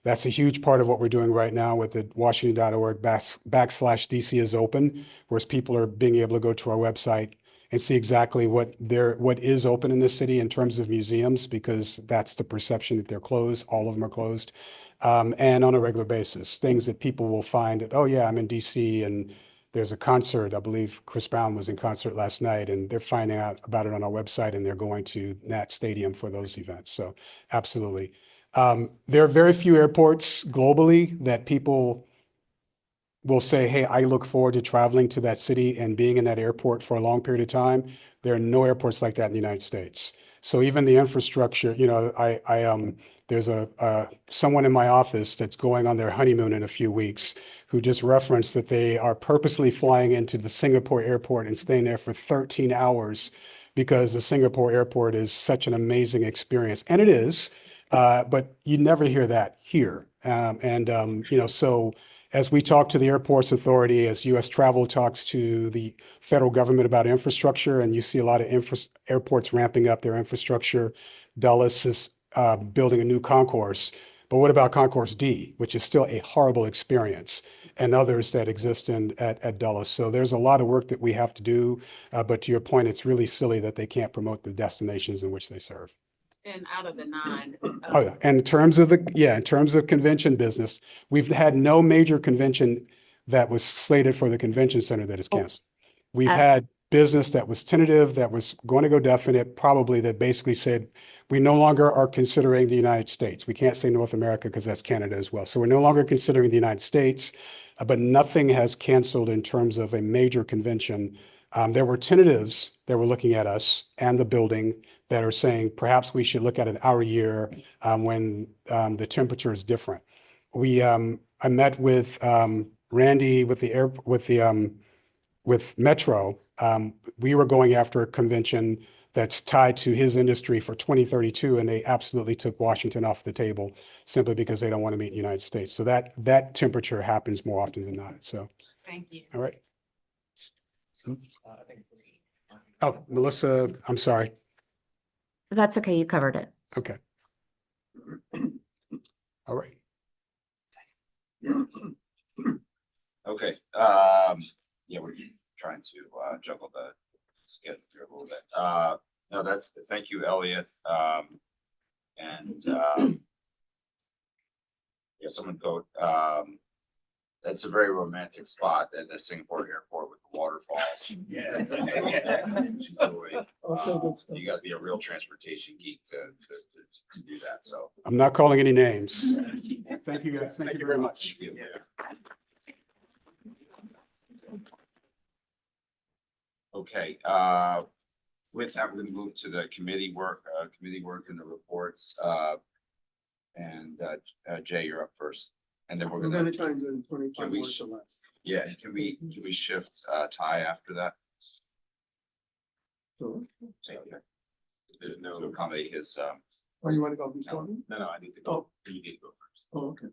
That's a huge part of what we're doing right now with the Washington.org /DC is open, whereas people are being able to go to our website and see exactly what is open in the city in terms of museums, because that's the perception that they're closed. All of them are closed. And on a regular basis, things that people will find that, oh yeah, I'm in DC and there's a concert. I believe Chris Brown was in concert last night, and they're finding out about it on our website and they're going to Nat Stadium for those events. So absolutely. There are very few airports globally that people will say, hey, I look forward to traveling to that city and being in that airport for a long period of time. There are no airports like that in the United States. So even the infrastructure, there's someone in my office that's going on their honeymoon in a few weeks who just referenced that they are purposely flying into the Singapore airport and staying there for 13 hours because the Singapore airport is such an amazing experience. And it is, but you never hear that here. So as we talk to the Airports Authority, as U.S. Travel talks to the federal government about infrastructure, and you see a lot of airports ramping up their infrastructure, Dulles is building a new concourse. But what about Concourse D, which is still a horrible experience, and others that exist at Dulles? So there's a lot of work that we have to do. But to your point, it's really silly that they can't promote the destinations in which they serve. And out of the 9. Oh, yeah. And in terms of convention business, we've had no major convention that was slated for the convention center that is canceled. We've had business that was tentative, that was going to go definite, probably that basically said, we no longer are considering the United States. We can't say North America because that's Canada as well. So we're no longer considering the United States, but nothing has canceled in terms of a major convention. There were tentatives that were looking at us and the building that are saying perhaps we should look at an hour year when the temperature is different. I met with Randy with Metro. We were going after a convention that's tied to his industry for 2032, and they absolutely took Washington off the table simply because they don't want to meet the United States. So that temperature happens more often than not. So, Thank you. all right. Oh, Melissa, I'm sorry. That's okay. You covered it. Okay. All right. Okay, yeah, we're trying to juggle the schedule here a little bit. No, thank you, Elliot. Yeah, someone quote, that's a very romantic spot at the Singapore airport with the waterfalls. Yeah. You gotta be a real transportation geek to do that, so. I'm not calling any names. Thank you, guys. Thank you very much. Okay, with that, we're gonna move to the committee work and the reports. Jay, you're up first. And then We're gonna try and do it in 25 Can we words or less. Yeah, can we shift Ty after that? Sure. To accommodate his, Oh, you want to go before me? No, I need to go. You need to go first. Oh, okay.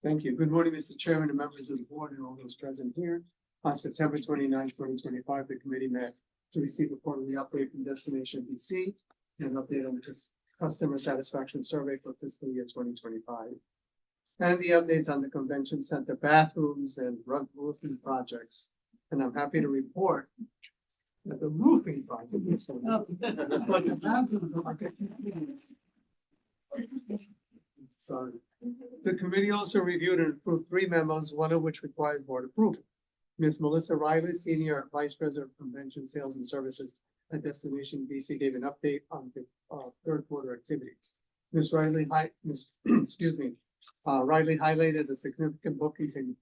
Thank you. Good morning, Mr. Chairman and members of the board and all those present here. On September 29, 2025, the committee met to receive a quarterly update from Destination DC and an update on the customer satisfaction survey for fiscal year 2025. And the updates on the convention center bathrooms and roofing projects. And I'm happy to report that the roofing project is but the bathroom project. Sorry. The committee also reviewed and approved 3 memos, one of which requires board approval. Ms. Melissa Riley, Senior Vice President of Convention Sales and Services at Destination DC, gave an update on the third quarter activities. Ms. Riley, Riley highlighted the significant bookings in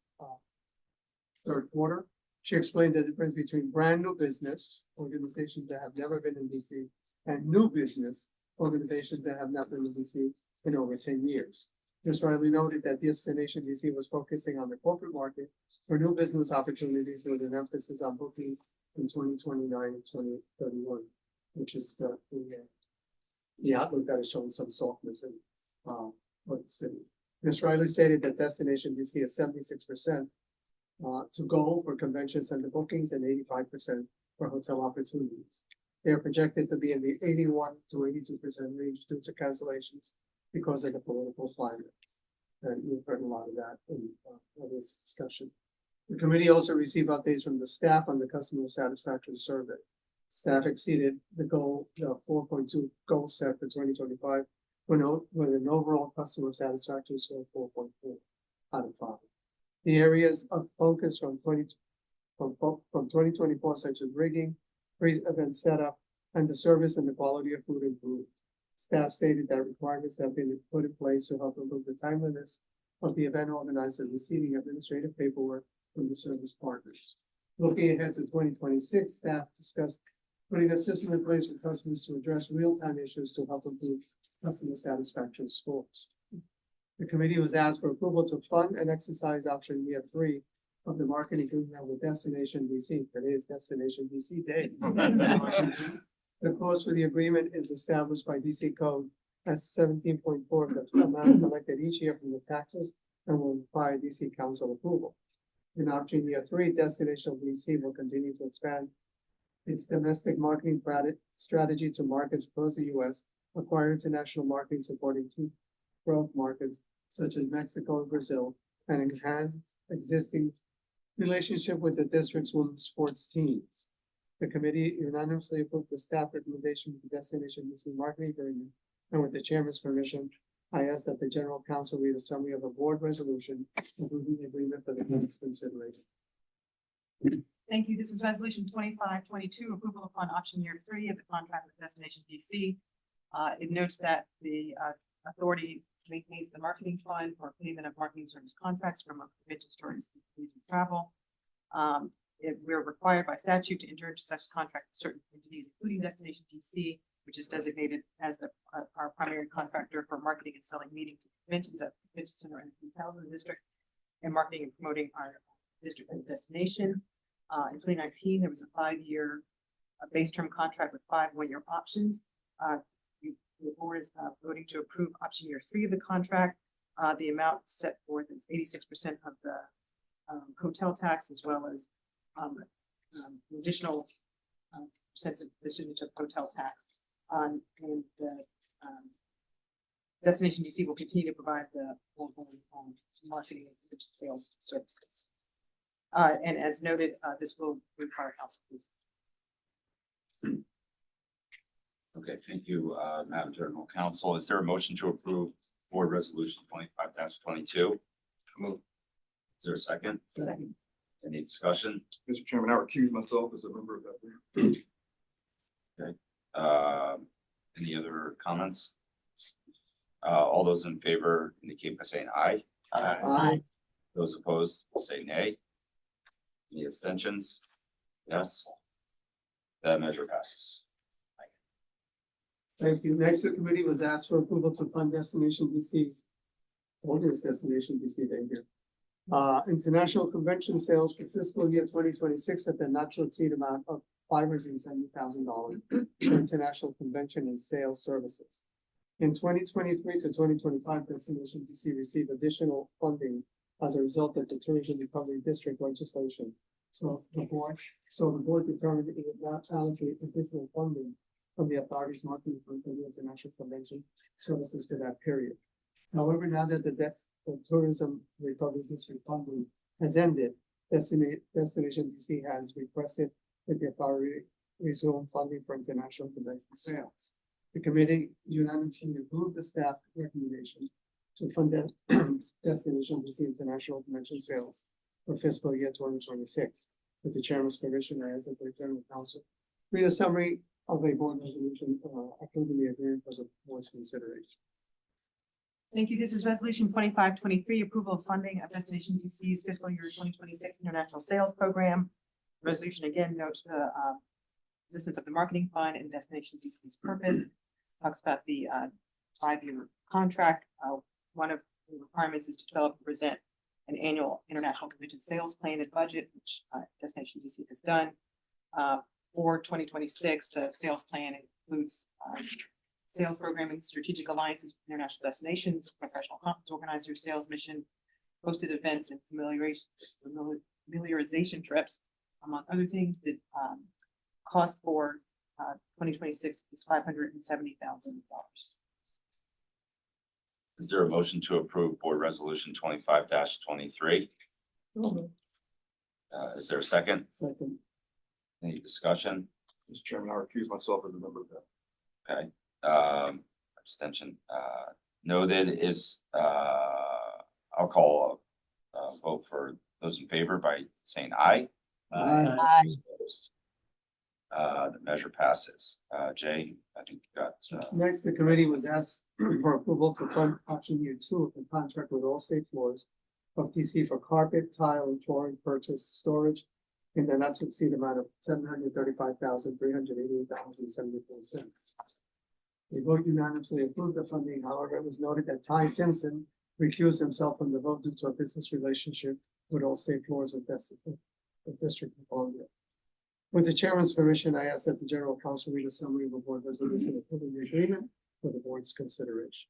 third quarter. She explained the difference between brand new business organizations that have never been in DC and new business organizations that have not been in DC in over 10 years. Ms. Riley noted that Destination DC was focusing on the corporate market for new business opportunities with an emphasis on booking in 2029 and 2031, which is the outlook that is showing some softness in for the city. Ms. Riley stated that Destination DC is 76% to go for convention center bookings and 85% for hotel opportunities. They are projected to be in the 81 to 82% range due to cancellations because of the political climate. And we've heard a lot of that in this discussion. The committee also received updates from the staff on the customer satisfaction survey. Staff exceeded the goal, the 4.2 goal set for 2025, with an overall customer satisfaction score of 4.4 out of 5. The areas of focus from 2024, such as rigging, pre-event setup, and the service and the quality of food improved. Staff stated that requirements have been put in place to help improve the timeliness of the event organizer receiving administrative paperwork from the service partners. Looking ahead to 2026, staff discussed putting a system in place for customers to address real-time issues to help improve customer satisfaction scores. The committee was asked for approval to fund and exercise option year 3 of the marketing agreement with Destination DC. Today is Destination DC Day. The cost for the agreement is established by DC Code as 17.4 of the amount collected each year from the taxes and will require DC Council approval. In option year 3, Destination DC will continue to expand its domestic marketing strategy to markets across the U.S., acquire international marketing supporting key growth markets such as Mexico and Brazil, and enhance existing relationship with the district's women's sports teams. The committee unanimously approved the staff recommendation for the Destination DC marketing agreement, and with the chairman's permission, I ask that the general counsel read a summary of a board resolution approving the agreement for the board's consideration. Thank you. This is resolution 2522, approval of fund option year 3 of the contract with Destination DC. It notes that the authority maintains the marketing fund for payment of marketing service contracts from convention stores and travel. We're required by statute to enter into such contract with certain entities, including Destination DC, which is designated as our primary contractor for marketing and selling meetings and conventions at the convention center and hotels in the district, and marketing and promoting our district and destination. In 2019, there was a 5-year base term contract with 5 one-year options. The board is voting to approve option year 3 of the contract. The amount set forth is 86% of the hotel tax, as well as additional percentage of hotel tax. And the Destination DC will continue to provide the marketing and sales services. And as noted, this will require council approval. Okay, thank you, Madam General Counsel. Is there a motion to approve board resolution 25-22? Move. Is there a second? Second. Any discussion? Mr. Chairman, I recuse myself as a member of that. Okay. Any other comments? All those in favor indicate by saying aye. Aye. Those opposed say nay. Any abstentions? Yes. That measure passes. Thank you. Next, the committee was asked for approval to fund Destination DC's, oldest Destination DC day here. International convention sales for fiscal year 2026 at the not to exceed amount of $570,000 for international convention and sales services. In 2023 to 2025, Destination DC received additional funding as a result of the Tourism Recovery District legislation. So the board determined it would not allocate additional funding from the authority's marketing fund for the international convention services for that period. However, now that the Tourism Recovery District funding has ended, Destination DC has requested that the authority resume funding for international convention sales. The committee unanimously approved the staff recommendation to fund Destination DC international convention sales for fiscal year 2026. With the chairman's permission, I ask that the general counsel read a summary of a board resolution approving the agreement for the board's consideration. Thank you. This is resolution 2523, approval of funding of Destination DC's fiscal year 2026 international sales program. The resolution again notes the existence of the marketing fund and Destination DC's purpose. Talks about the 5-year contract. One of the requirements is to develop and present an annual international convention sales plan and budget, which Destination DC has done. For 2026, the sales plan includes sales programming, strategic alliances with international destinations, professional conference organizers, sales mission, hosted events, and familiarization trips, among other things. The cost for 2026 is $570,000. Is there a motion to approve board resolution 25-23? Is there a second? Second. Any discussion? Mr. Chairman, I recuse myself as a member of that. Okay. Abstention noted. Is I'll call a vote for those in favor by saying aye. Aye. Those opposed? The measure passes. Jay, I think you got. Next, the committee was asked for approval to fund option year 2 of the contract with Allstate Floors of DC for carpet, tile, and flooring purchase storage in the not to exceed amount of $735,388.74. The vote unanimously approved the funding. However, it was noted that Ty Simpson recused himself from the vote due to a business relationship with Allstate Floors of District of Columbia. With the chairman's permission, I ask that the general counsel read a summary of a board resolution approving the agreement for the board's consideration.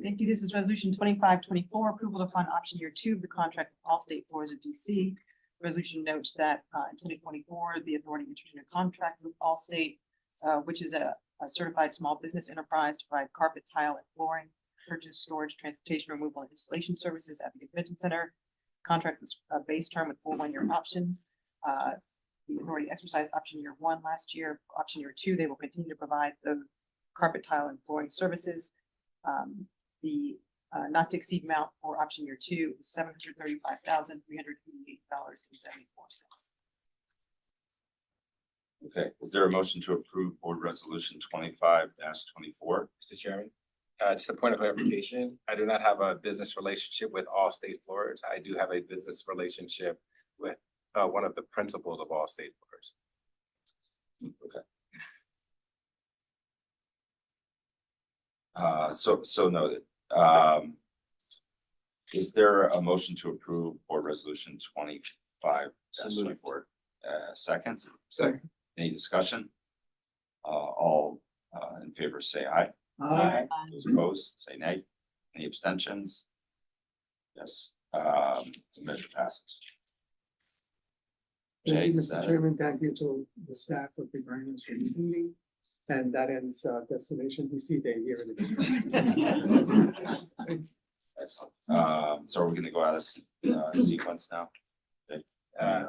Thank you. This is resolution 2524, approval to fund option year 2 of the contract with Allstate Floors of DC. Resolution notes that in 2024, the authority entered into a contract with Allstate, which is a certified small business enterprise to provide carpet, tile, and flooring, purchase, storage, transportation, removal, and installation services at the convention center. Contract was a base term with 4 one-year options. The authority exercised option year 1 last year. Option year 2, they will continue to provide the carpet, tile, and flooring services. The not to exceed amount for option year 2 is $735,388.74. Okay, is there a motion to approve board resolution 25-24? Mr. Chairman, just a point of clarification, I do not have a business relationship with Allstate Floors. I do have a business relationship with one of the principals of Allstate Floors. Okay. So noted. Is there a motion to approve board resolution 25-24? Second? Second. Any discussion? All in favor, say aye. Aye. Those opposed, say nay. Any abstentions? Yes, the measure passes. Thank Jay, you, is Mr. that it? Chairman. Thank you to the staff for preparing us for this meeting. And that ends Destination DC Day here in the. Excellent. So are we gonna go out of sequence now? Okay. Ty,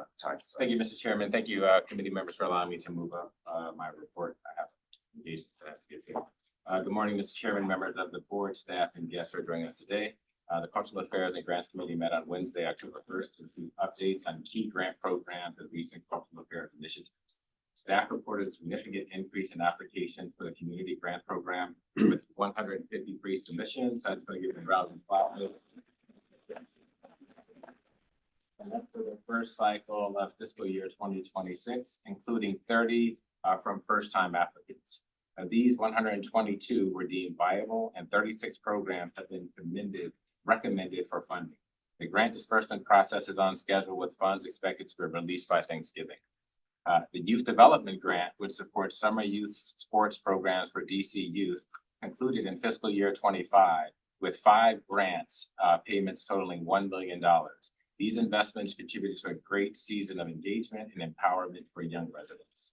Thank you, Mr. Chairman. Thank you, committee members, for allowing me to move up my report. I have engaged that I have to get to. Good morning, Mr. Chairman, members of the board, staff, and guests who are joining us today. The Cultural Affairs and Grants Committee met on Wednesday, October 1st, to receive updates on key grant programs and recent cultural affairs initiatives. Staff reported a significant increase in applications for the community grant program with 153 submissions. I'm going to give a round of applause. And that's for the first cycle of fiscal year 2026, including 30 from first-time applicants. These 122 were deemed viable, and 36 programs have been recommended for funding. The grant disbursement process is on schedule, with funds expected to be released by Thanksgiving. The Youth Development Grant, which supports summer youth sports programs for DC youth, concluded in fiscal year 25 with 5 grants, payments totaling $1 million. These investments contributed to a great season of engagement and empowerment for young residents.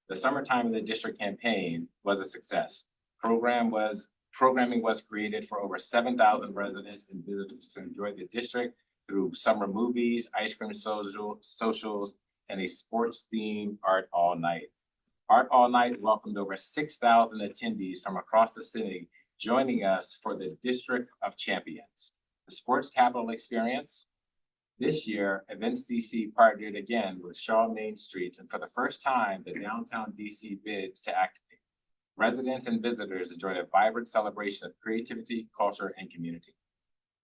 The Summertime in the District campaign was a success. Programming was created for over 7,000 residents and visitors to enjoy the district through summer movies, ice cream socials, and a sports-themed Art All Night. Art All Night welcomed over 6,000 attendees from across the city, joining us for the District of Champions, the Sports Capital Experience. This year, Events DC partnered again with Shaw Main Streets, and for the first time, the downtown DC bids to activate. Residents and visitors enjoyed a vibrant celebration of creativity, culture, and community.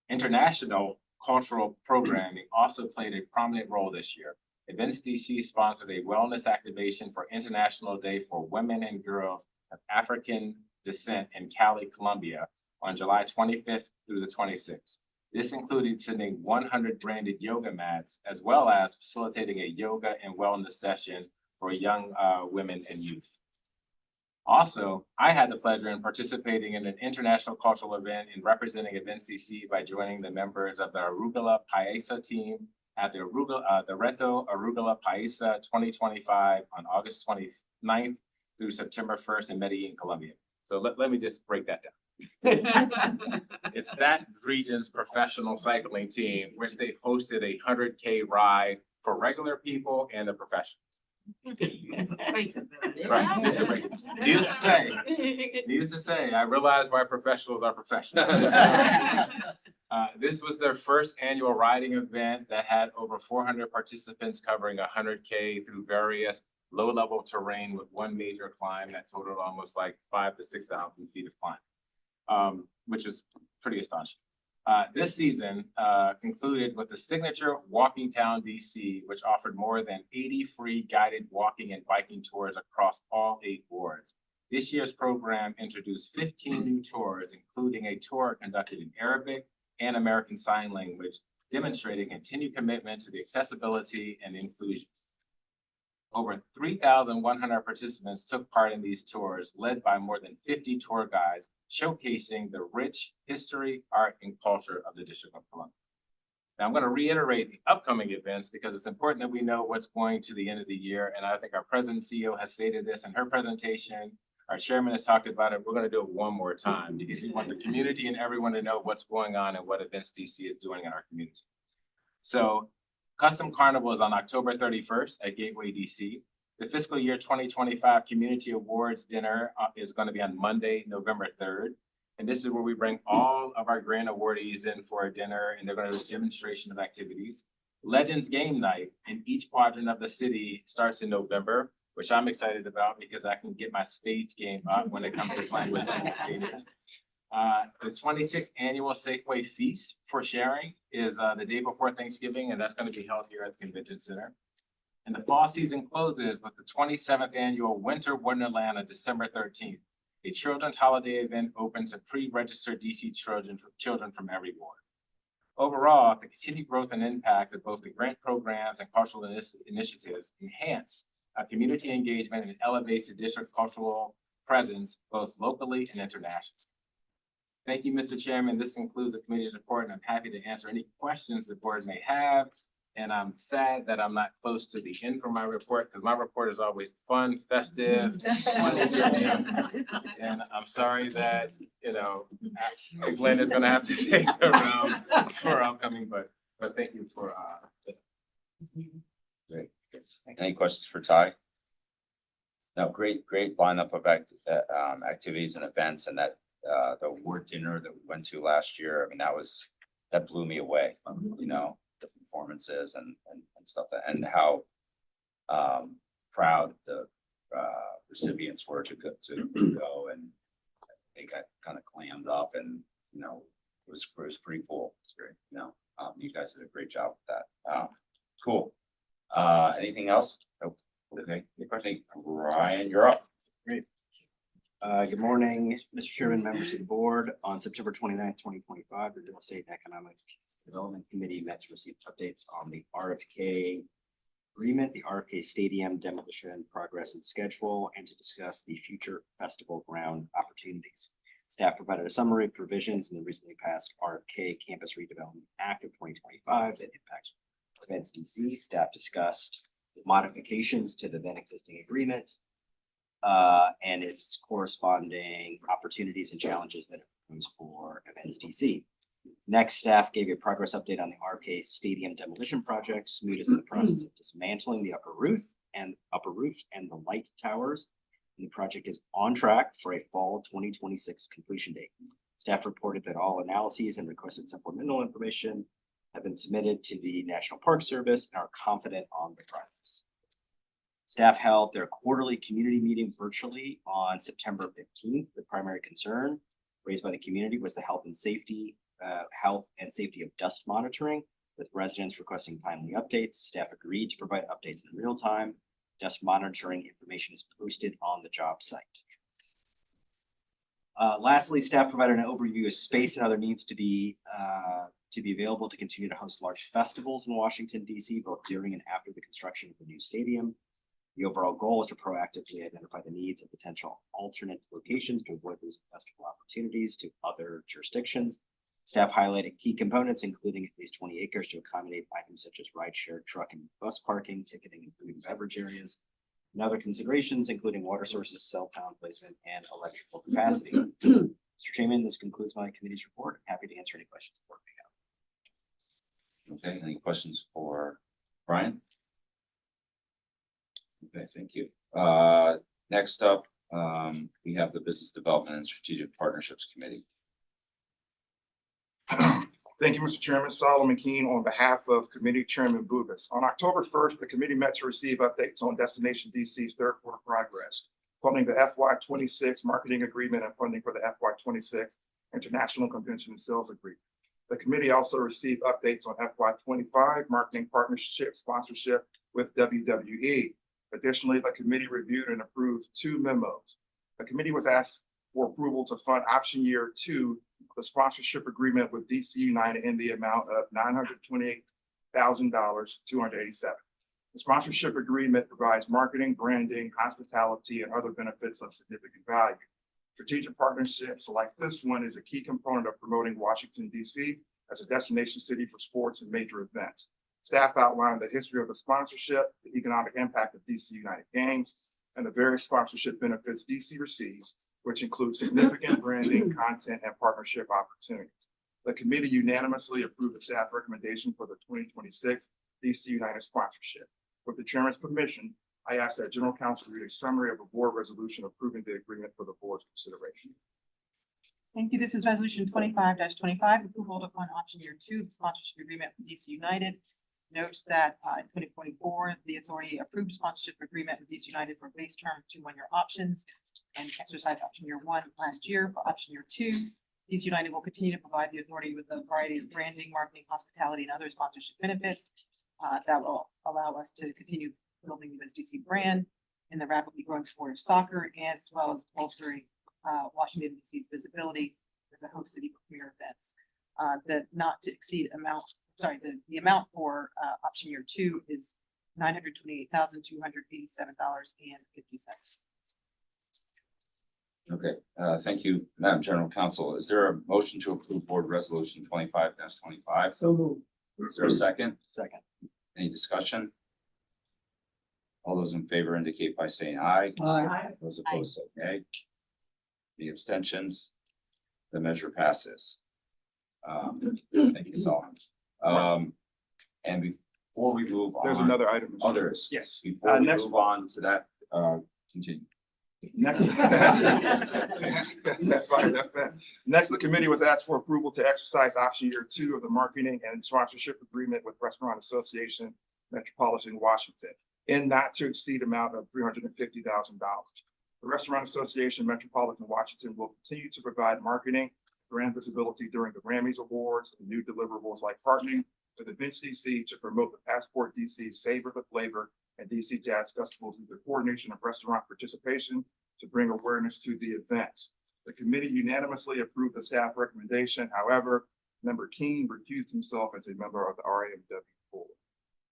International cultural programming also played a prominent role this year. Events DC sponsored a wellness activation for International Day for Women and Girls of African Descent in Cali, Colombia on July 25th through the 26th. This included sending 100 branded yoga mats, as well as facilitating a yoga and wellness session for young women and youth. Also, I had the pleasure in participating in an international cultural event and representing Events DC by joining the members of the Arugula Paisa team at the Reto Arugula Paisa 2025 on August 29th through September 1st in Medellin, Colombia. So let me just break that down. It's that region's professional cycling team, which they hosted a 100K ride for regular people and the professionals. Right. Needless to say, I realize why professionals are professionals. This was their first annual riding event that had over 400 participants covering 100K through various low-level terrain with one major climb that totaled almost like 5,000 to 6,000 feet of climb. which is pretty astonishing. This season concluded with the signature Walking Town DC, which offered more than 80 free guided walking and biking tours across all 8 wards. This year's program introduced 15 new tours, including a tour conducted in Arabic and American Sign Language, demonstrating continued commitment to the accessibility and inclusion. Over 3,100 participants took part in these tours, led by more than 50 tour guides, showcasing the rich history, art, and culture of the District of Columbia. Now, I'm going to reiterate the upcoming events because it's important that we know what's going to the end of the year. And I think our president and CEO has stated this in her presentation. Our chairman has talked about it. We're going to do it one more time because we want the community and everyone to know what's going on and what events DC is doing in our community. So, Custom Carnival is on October 31st at Gateway DC. The fiscal year 2025 Community Awards Dinner is going to be on Monday, November 3rd. And this is where we bring all of our grant awardees in for a dinner, and they're going to do a demonstration of activities. Legends Game Night in each quadrant of the city starts in November, which I'm excited about because I can get my spades game up when it comes to playing with DC. The 26th annual Safeway Feast for Sharing is the day before Thanksgiving, and that's going to be held here at the Convention Center. And the fall season closes with the 27th annual Winter Wonderland on December 13th, a children's holiday event open to pre-registered DC children from every ward. Overall, the continued growth and impact of both the grant programs and cultural initiatives enhance community engagement and elevates the district's cultural presence both locally and internationally. Thank you, Mr. Chairman. This concludes the committee's report, and I'm happy to answer any questions the board may have. And I'm sad that I'm not close to the end for my report because my report is always fun, festive, and I'm sorry that, Glenn is gonna have to take the realm for upcoming, but thank you for this. Great. Any questions for Ty? No, great lineup of activities and events, and that the award dinner that we went to last year. I mean, that blew me away. The performances and stuff, and how proud the recipients were to go, and they got kind of clammed up, and it was pretty cool. It's great. You guys did a great job with that. Cool. Anything else? Oh, okay. Ryan, you're up. Great. Good morning, Mr. Chairman, members of the board. On September 29th, 2025, the Real Estate and Economic Development Committee met to receive updates on the RFK agreement, the RFK Stadium demolition progress and schedule, and to discuss the future festival ground opportunities. Staff provided a summary of provisions in the recently passed RFK Campus Redevelopment Act of 2025 that impacts events DC. Staff discussed modifications to the then existing agreement and its corresponding opportunities and challenges that it proposed for events DC. Next, staff gave a progress update on the RFK Stadium demolition project. SMOOD is in the process of dismantling the upper roof and the light towers. And the project is on track for a fall 2026 completion date. Staff reported that all analyses and requested supplemental information have been submitted to the National Park Service and are confident on the progress. Staff held their quarterly community meeting virtually on September 15th. The primary concern raised by the community was the health and safety of dust monitoring, with residents requesting timely updates. Staff agreed to provide updates in real time. Dust monitoring information is posted on the job site. Lastly, staff provided an overview of space and other needs to be available to continue to host large festivals in Washington, D.C., both during and after the construction of the new stadium. The overall goal is to proactively identify the needs of potential alternate locations to avoid losing festival opportunities to other jurisdictions. Staff highlighted key components, including at least 20 acres to accommodate items such as rideshare, truck and bus parking, ticketing, and food and beverage areas, and other considerations, including water sources, cell tower placement, and electrical capacity. Mr. Chairman, this concludes my committee's report. I'm happy to answer any questions the board may have. Okay, any questions for Brian? Okay, thank you. Next up, we have the Business Development and Strategic Partnerships Committee. Thank you, Mr. Chairman. Solomon Keene on behalf of Committee Chairman Bubis. On October 1st, the committee met to receive updates on Destination DC's third quarter progress, funding the FY26 marketing agreement and funding for the FY26 International Convention and Sales Agreement. The committee also received updates on FY25 marketing partnership sponsorship with WWE. Additionally, the committee reviewed and approved 2 memos. The committee was asked for approval to fund option year 2 of the sponsorship agreement with DC United in the amount of $928,287. The sponsorship agreement provides marketing, branding, hospitality, and other benefits of significant value. Strategic partnerships like this one is a key component of promoting Washington, DC as a destination city for sports and major events. Staff outlined the history of the sponsorship, the economic impact of DC United Games, and the various sponsorship benefits DC receives, which include significant branding, content, and partnership opportunities. The committee unanimously approved the staff recommendation for the 2026 DC United sponsorship. With the chairman's permission, I ask that General Counsel read a summary of a board resolution approving the agreement for the board's consideration. Thank you. This is resolution 25-25, approval upon option year 2, the sponsorship agreement with DC United. Notes that in 2024, the authority approved a sponsorship agreement with DC United for base term 2 1-year options and exercised option year 1 last year. For option year 2, DC United will continue to provide the authority with a variety of branding, marketing, hospitality, and other sponsorship benefits that will allow us to continue building the DC brand in the rapidly growing sport of soccer, as well as bolstering Washington DC's visibility as a host city for premier events. The not to exceed amount, the amount for option year 2 is $928,287.50. Okay, thank you, Madam General Counsel. Is there a motion to approve board resolution 25-25? So moved. Is there a second? Second. Any discussion? All those in favor indicate by saying aye. Aye. Those opposed say nay. The abstentions, the measure passes. Thank you, Solomon. And before we move on. There's another item. Others. Yes. Before we next- move on to that, continue. Next. That's fine, that's fast. Next, the committee was asked for approval to exercise option year 2 of the marketing and sponsorship agreement with Restaurant Association Metropolitan Washington in not to exceed amount of $350,000. The Restaurant Association Metropolitan Washington will continue to provide marketing, brand visibility during the Grammys Awards, and new deliverables like partnering with Events DC to promote the Passport DC Savor the Flavor and DC Jazz Festival through the coordination of restaurant participation to bring awareness to the events. The committee unanimously approved the staff recommendation. However, Member King recused himself as a member of the RAMW board.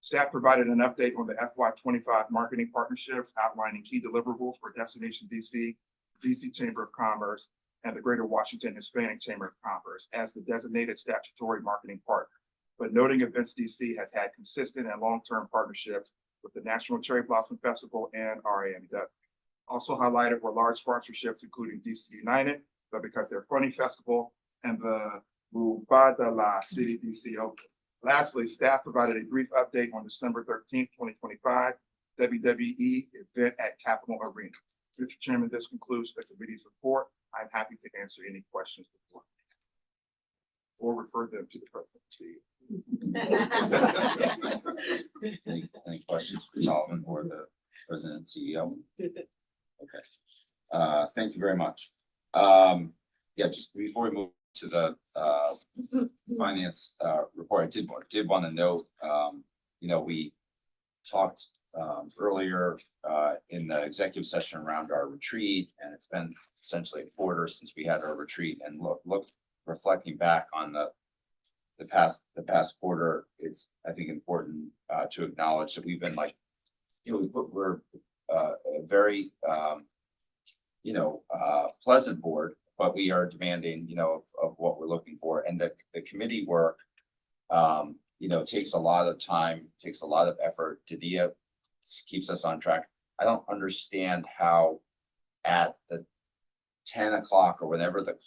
Staff provided an update on the FY25 marketing partnerships, outlining key deliverables for Destination DC, DC Chamber of Commerce, and the Greater Washington Hispanic Chamber of Commerce as the designated statutory marketing partner. But noting Events DC has had consistent and long-term partnerships with the National Cherry Blossom Festival and RAMW. Also highlighted were large sponsorships, including DC United, but because they're Funny Festival, and the Mubadala City DC Open. Lastly, staff provided a brief update on December 13th, 2025, WWE event at Capitol Arena. Mr. Chairman, this concludes the committee's report. I'm happy to answer any questions the board may have, or refer them to the president. Any questions for Solomon or the president and CEO? Okay. Thank you very much. Yeah, just before we move to the finance report, I did want to note, we talked earlier in the executive session around our retreat, and it's been essentially a quarter since we had our retreat. And reflecting back on the past quarter, it's, I think, important to acknowledge that we've been we're a very pleasant board, but we are demanding of what we're looking for, and the committee work takes a lot of time, takes a lot of effort. Dania keeps us on track. I don't understand how at the 10 o'clock or whenever the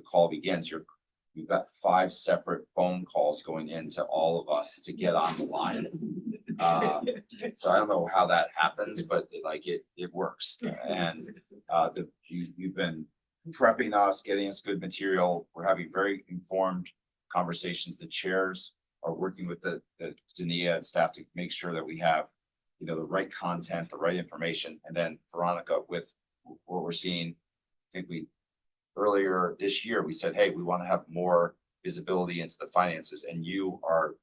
call begins, you've got 5 separate phone calls going into all of us to get on the line. So I don't know how that happens, but it works. And you've been prepping us, getting us good material. We're having very informed conversations. The chairs are working with the Dania and staff to make sure that we have the right content, the right information. And then Veronica, with what we're seeing, I think we earlier this year, we said, hey, we want to have more visibility into the finances, and you are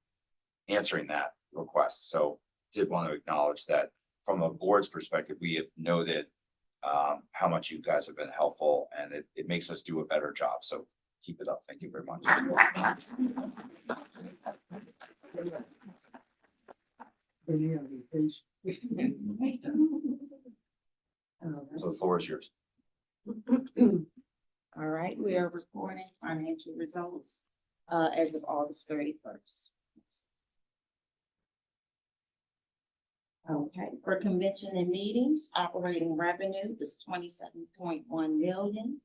answering that request. So did want to acknowledge that from a board's perspective, we have noted how much you guys have been helpful, and it makes us do a better job. So keep it up. Thank you very much. Any other case? So the floor is yours. All right, we are reporting financial results as of August 31st. Okay, for convention and meetings, operating revenue was 27.1 million,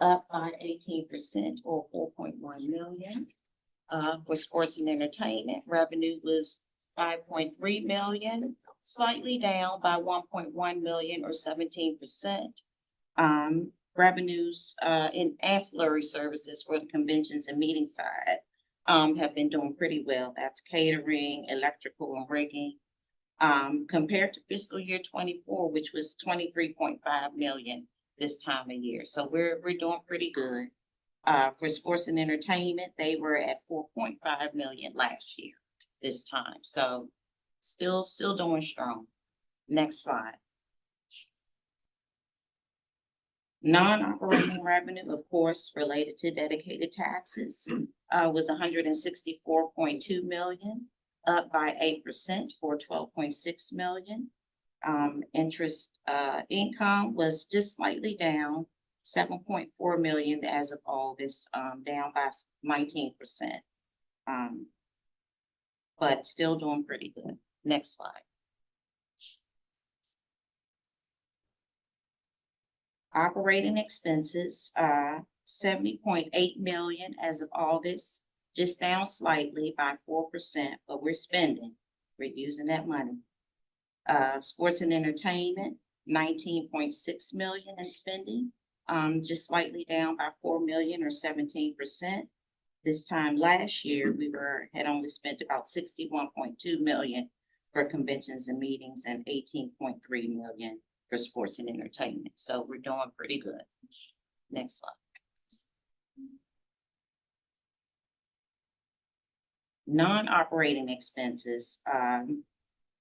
up by 18% or 4.1 million. For sports and entertainment, revenue was 5.3 million, slightly down by 1.1 million or 17%. Revenues in ancillary services for the conventions and meeting side have been doing pretty well. That's catering, electrical and rigging. Compared to fiscal year 24, which was 23.5 million this time of year. So we're doing pretty good. For sports and entertainment, they were at 4.5 million last year this time. So still doing strong. Next slide. Non-operating revenue, of course, related to dedicated taxes, was 164.2 million. Up by 8% or 12.6 million. Interest income was just slightly down, 7.4 million as of August, down by 19%. But still doing pretty good. Next slide. Operating expenses, 70.8 million as of August. Just down slightly by 4%, but we're spending. We're using that money. Sports and entertainment, 19.6 million in spending. Just slightly down by 4 million or 17%. This time last year, we had only spent about 61.2 million for conventions and meetings and 18.3 million for sports and entertainment. So we're doing pretty good. Next slide. Non-operating expenses,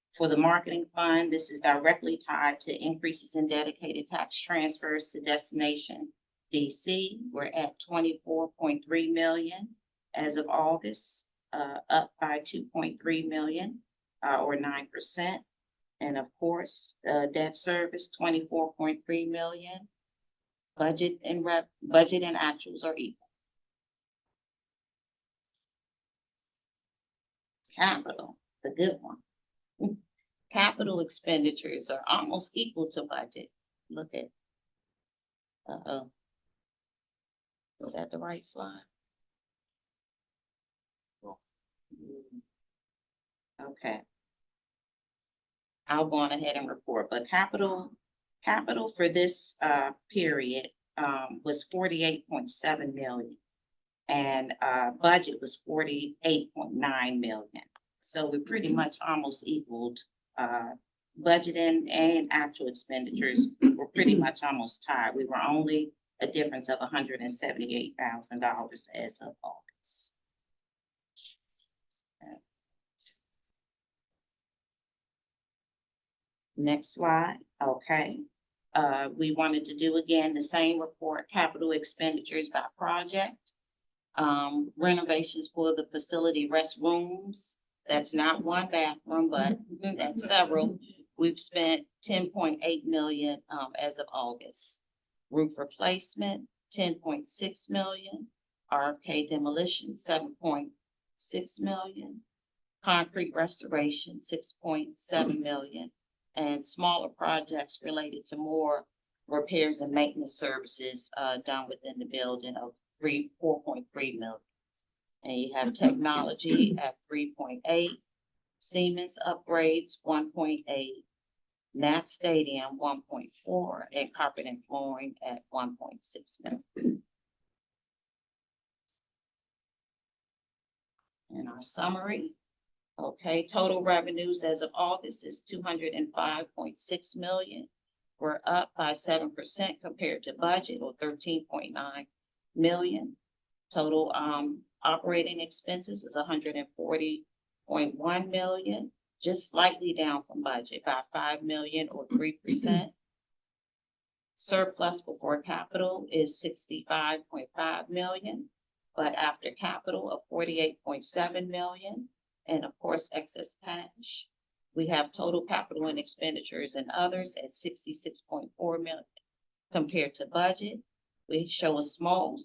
for the marketing fund, this is directly tied to increases in dedicated tax transfers to destination DC. We're at 24.3 million as of August, up by 2.3 million, or 9%. And of course, debt service, 24.3 million. Budget and actuals are equal. Capital, the good one. Capital expenditures are almost equal to budget. Look at. Uh-oh. Is that the right slide? Okay. I'll go on ahead and report, but capital for this period was 48.7 million. And budget was 48.9 million. So we pretty much almost equaled budget and actual expenditures were pretty much almost tied. We were only a difference of $178,000 as of August. Next slide. Okay. We wanted to do again the same report, capital expenditures by project. Renovations for the facility restrooms. That's not one bathroom, but that's several. We've spent 10.8 million as of August. Roof replacement, 10.6 million. RFK demolition, 7.6 million. Concrete restoration, 6.7 million. And smaller projects related to more repairs and maintenance services done within the building of 4.3 million. And you have technology at 3.8, Siemens upgrades 1.8, Nat Stadium 1.4, and carpet and flooring at 1.6 million. And our summary. Okay, total revenues as of August is 205.6 million. were up by 7% compared to budget, or 13.9 million. Total operating expenses is 140.1 million, just slightly down from budget by 5 million or 3%. Surplus before capital is 65.5 million, but after capital of 48.7 million, and of course, excess cash. We have total capital and expenditures and others at 66.4 million. Compared to budget, we show a small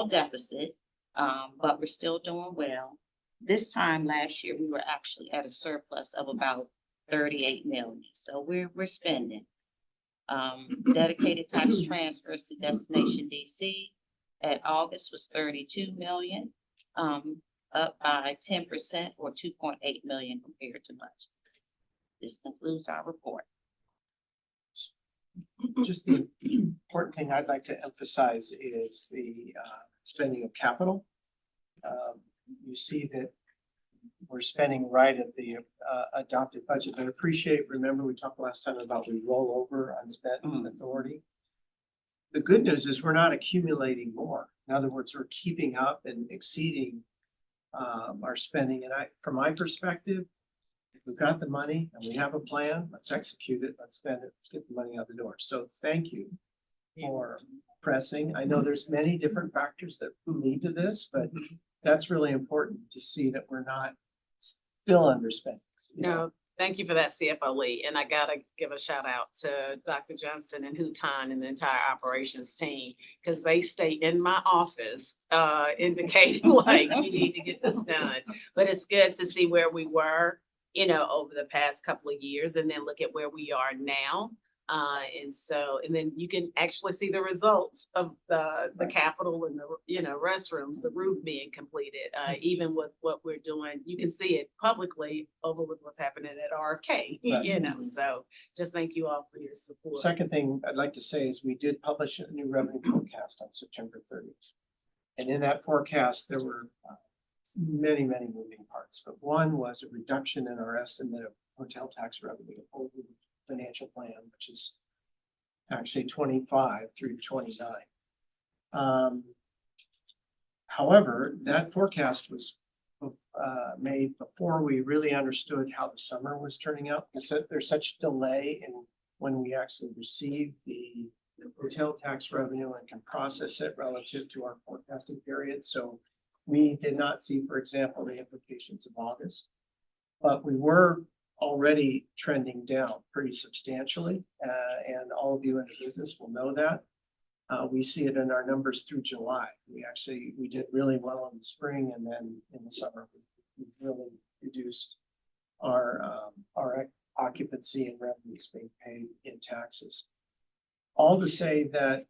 deficit, but we're still doing well. This time last year, we were actually at a surplus of about 38 million, so we're spending. Dedicated tax transfers to destination DC at August was 32 million, up by 10% or 2.8 million compared to budget. This concludes our report. Just the important thing I'd like to emphasize is the spending of capital. You see that we're spending right at the adopted budget. I appreciate, remember we talked last time about we roll over unspent authority. The good news is we're not accumulating more. In other words, we're keeping up and exceeding our spending. And from my perspective, if we've got the money and we have a plan, let's execute it, let's spend it, let's get the money out the door. So thank you for pressing. I know there's many different factors that lead to this, but that's really important to see that we're not still underspending. No, thank you for that, CFO Lee. And I gotta give a shout out to Dr. Johnson and Huton and the entire operations team, because they stay in my office, indicating like, we need to get this done. But it's good to see where we were, over the past couple of years, and then look at where we are now. And then you can actually see the results of the capital and the, restrooms, the roof being completed, even with what we're doing. You can see it publicly over with what's happening at RFK, so just thank you all for your support. Second thing I'd like to say is we did publish a new revenue forecast on September 30th. And in that forecast, there were many moving parts, but one was a reduction in our estimate of hotel tax revenue over the financial plan, which is actually 25 through 29. However, that forecast was made before we really understood how the summer was turning out. There's such delay in when we actually receive the hotel tax revenue and can process it relative to our forecasting period. So we did not see, for example, the implications of August, but we were already trending down pretty substantially, and all of you in the business will know that. We see it in our numbers through July. We did really well in the spring, and then in the summer, we really reduced our occupancy and revenues being paid in taxes. All to say that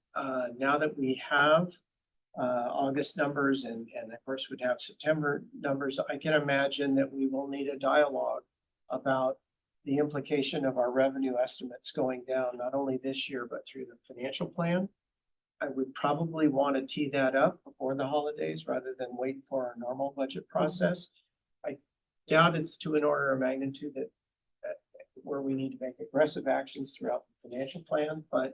now that we have August numbers and of course we'd have September numbers, I can imagine that we will need a dialogue about the implication of our revenue estimates going down, not only this year, but through the financial plan. I would probably want to tee that up before the holidays rather than wait for our normal budget process. I doubt it's to an order of magnitude that where we need to make aggressive actions throughout the financial plan, but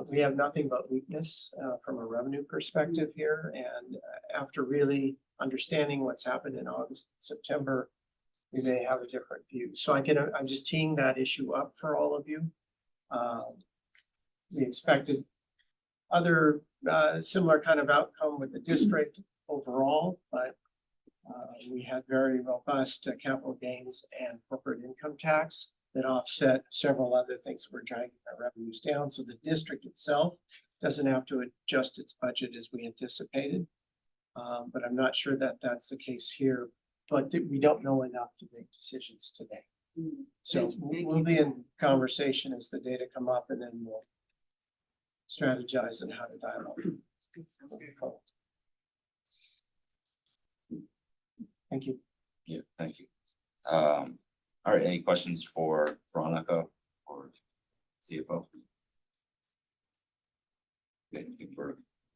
we have nothing but weakness from a revenue perspective here. And after really understanding what's happened in August, September, we may have a different view. So I'm just teeing that issue up for all of you. We expected other similar kind of outcome with the district overall, but we had very robust capital gains and corporate income tax that offset several other things that were dragging our revenues down. So the district itself doesn't have to adjust its budget as we anticipated. But I'm not sure that that's the case here, but we don't know enough to make decisions today. So we'll be in conversation as the data come up, and then we'll strategize on how to dialogue. Thank you. Yeah, thank you. All right, any questions for Veronica or CFO? Okay, I think we're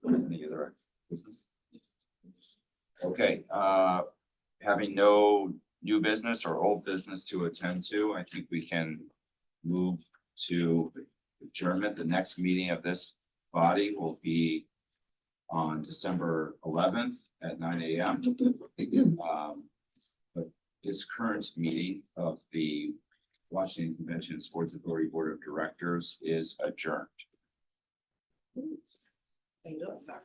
any other business. Okay, having no new business or old business to attend to, I think we can move to adjournment. The next meeting of this body will be on December 11th at 9 a.m. But this current meeting of the Washington Convention and Sports Authority Board of Directors is adjourned. Thank you, sir.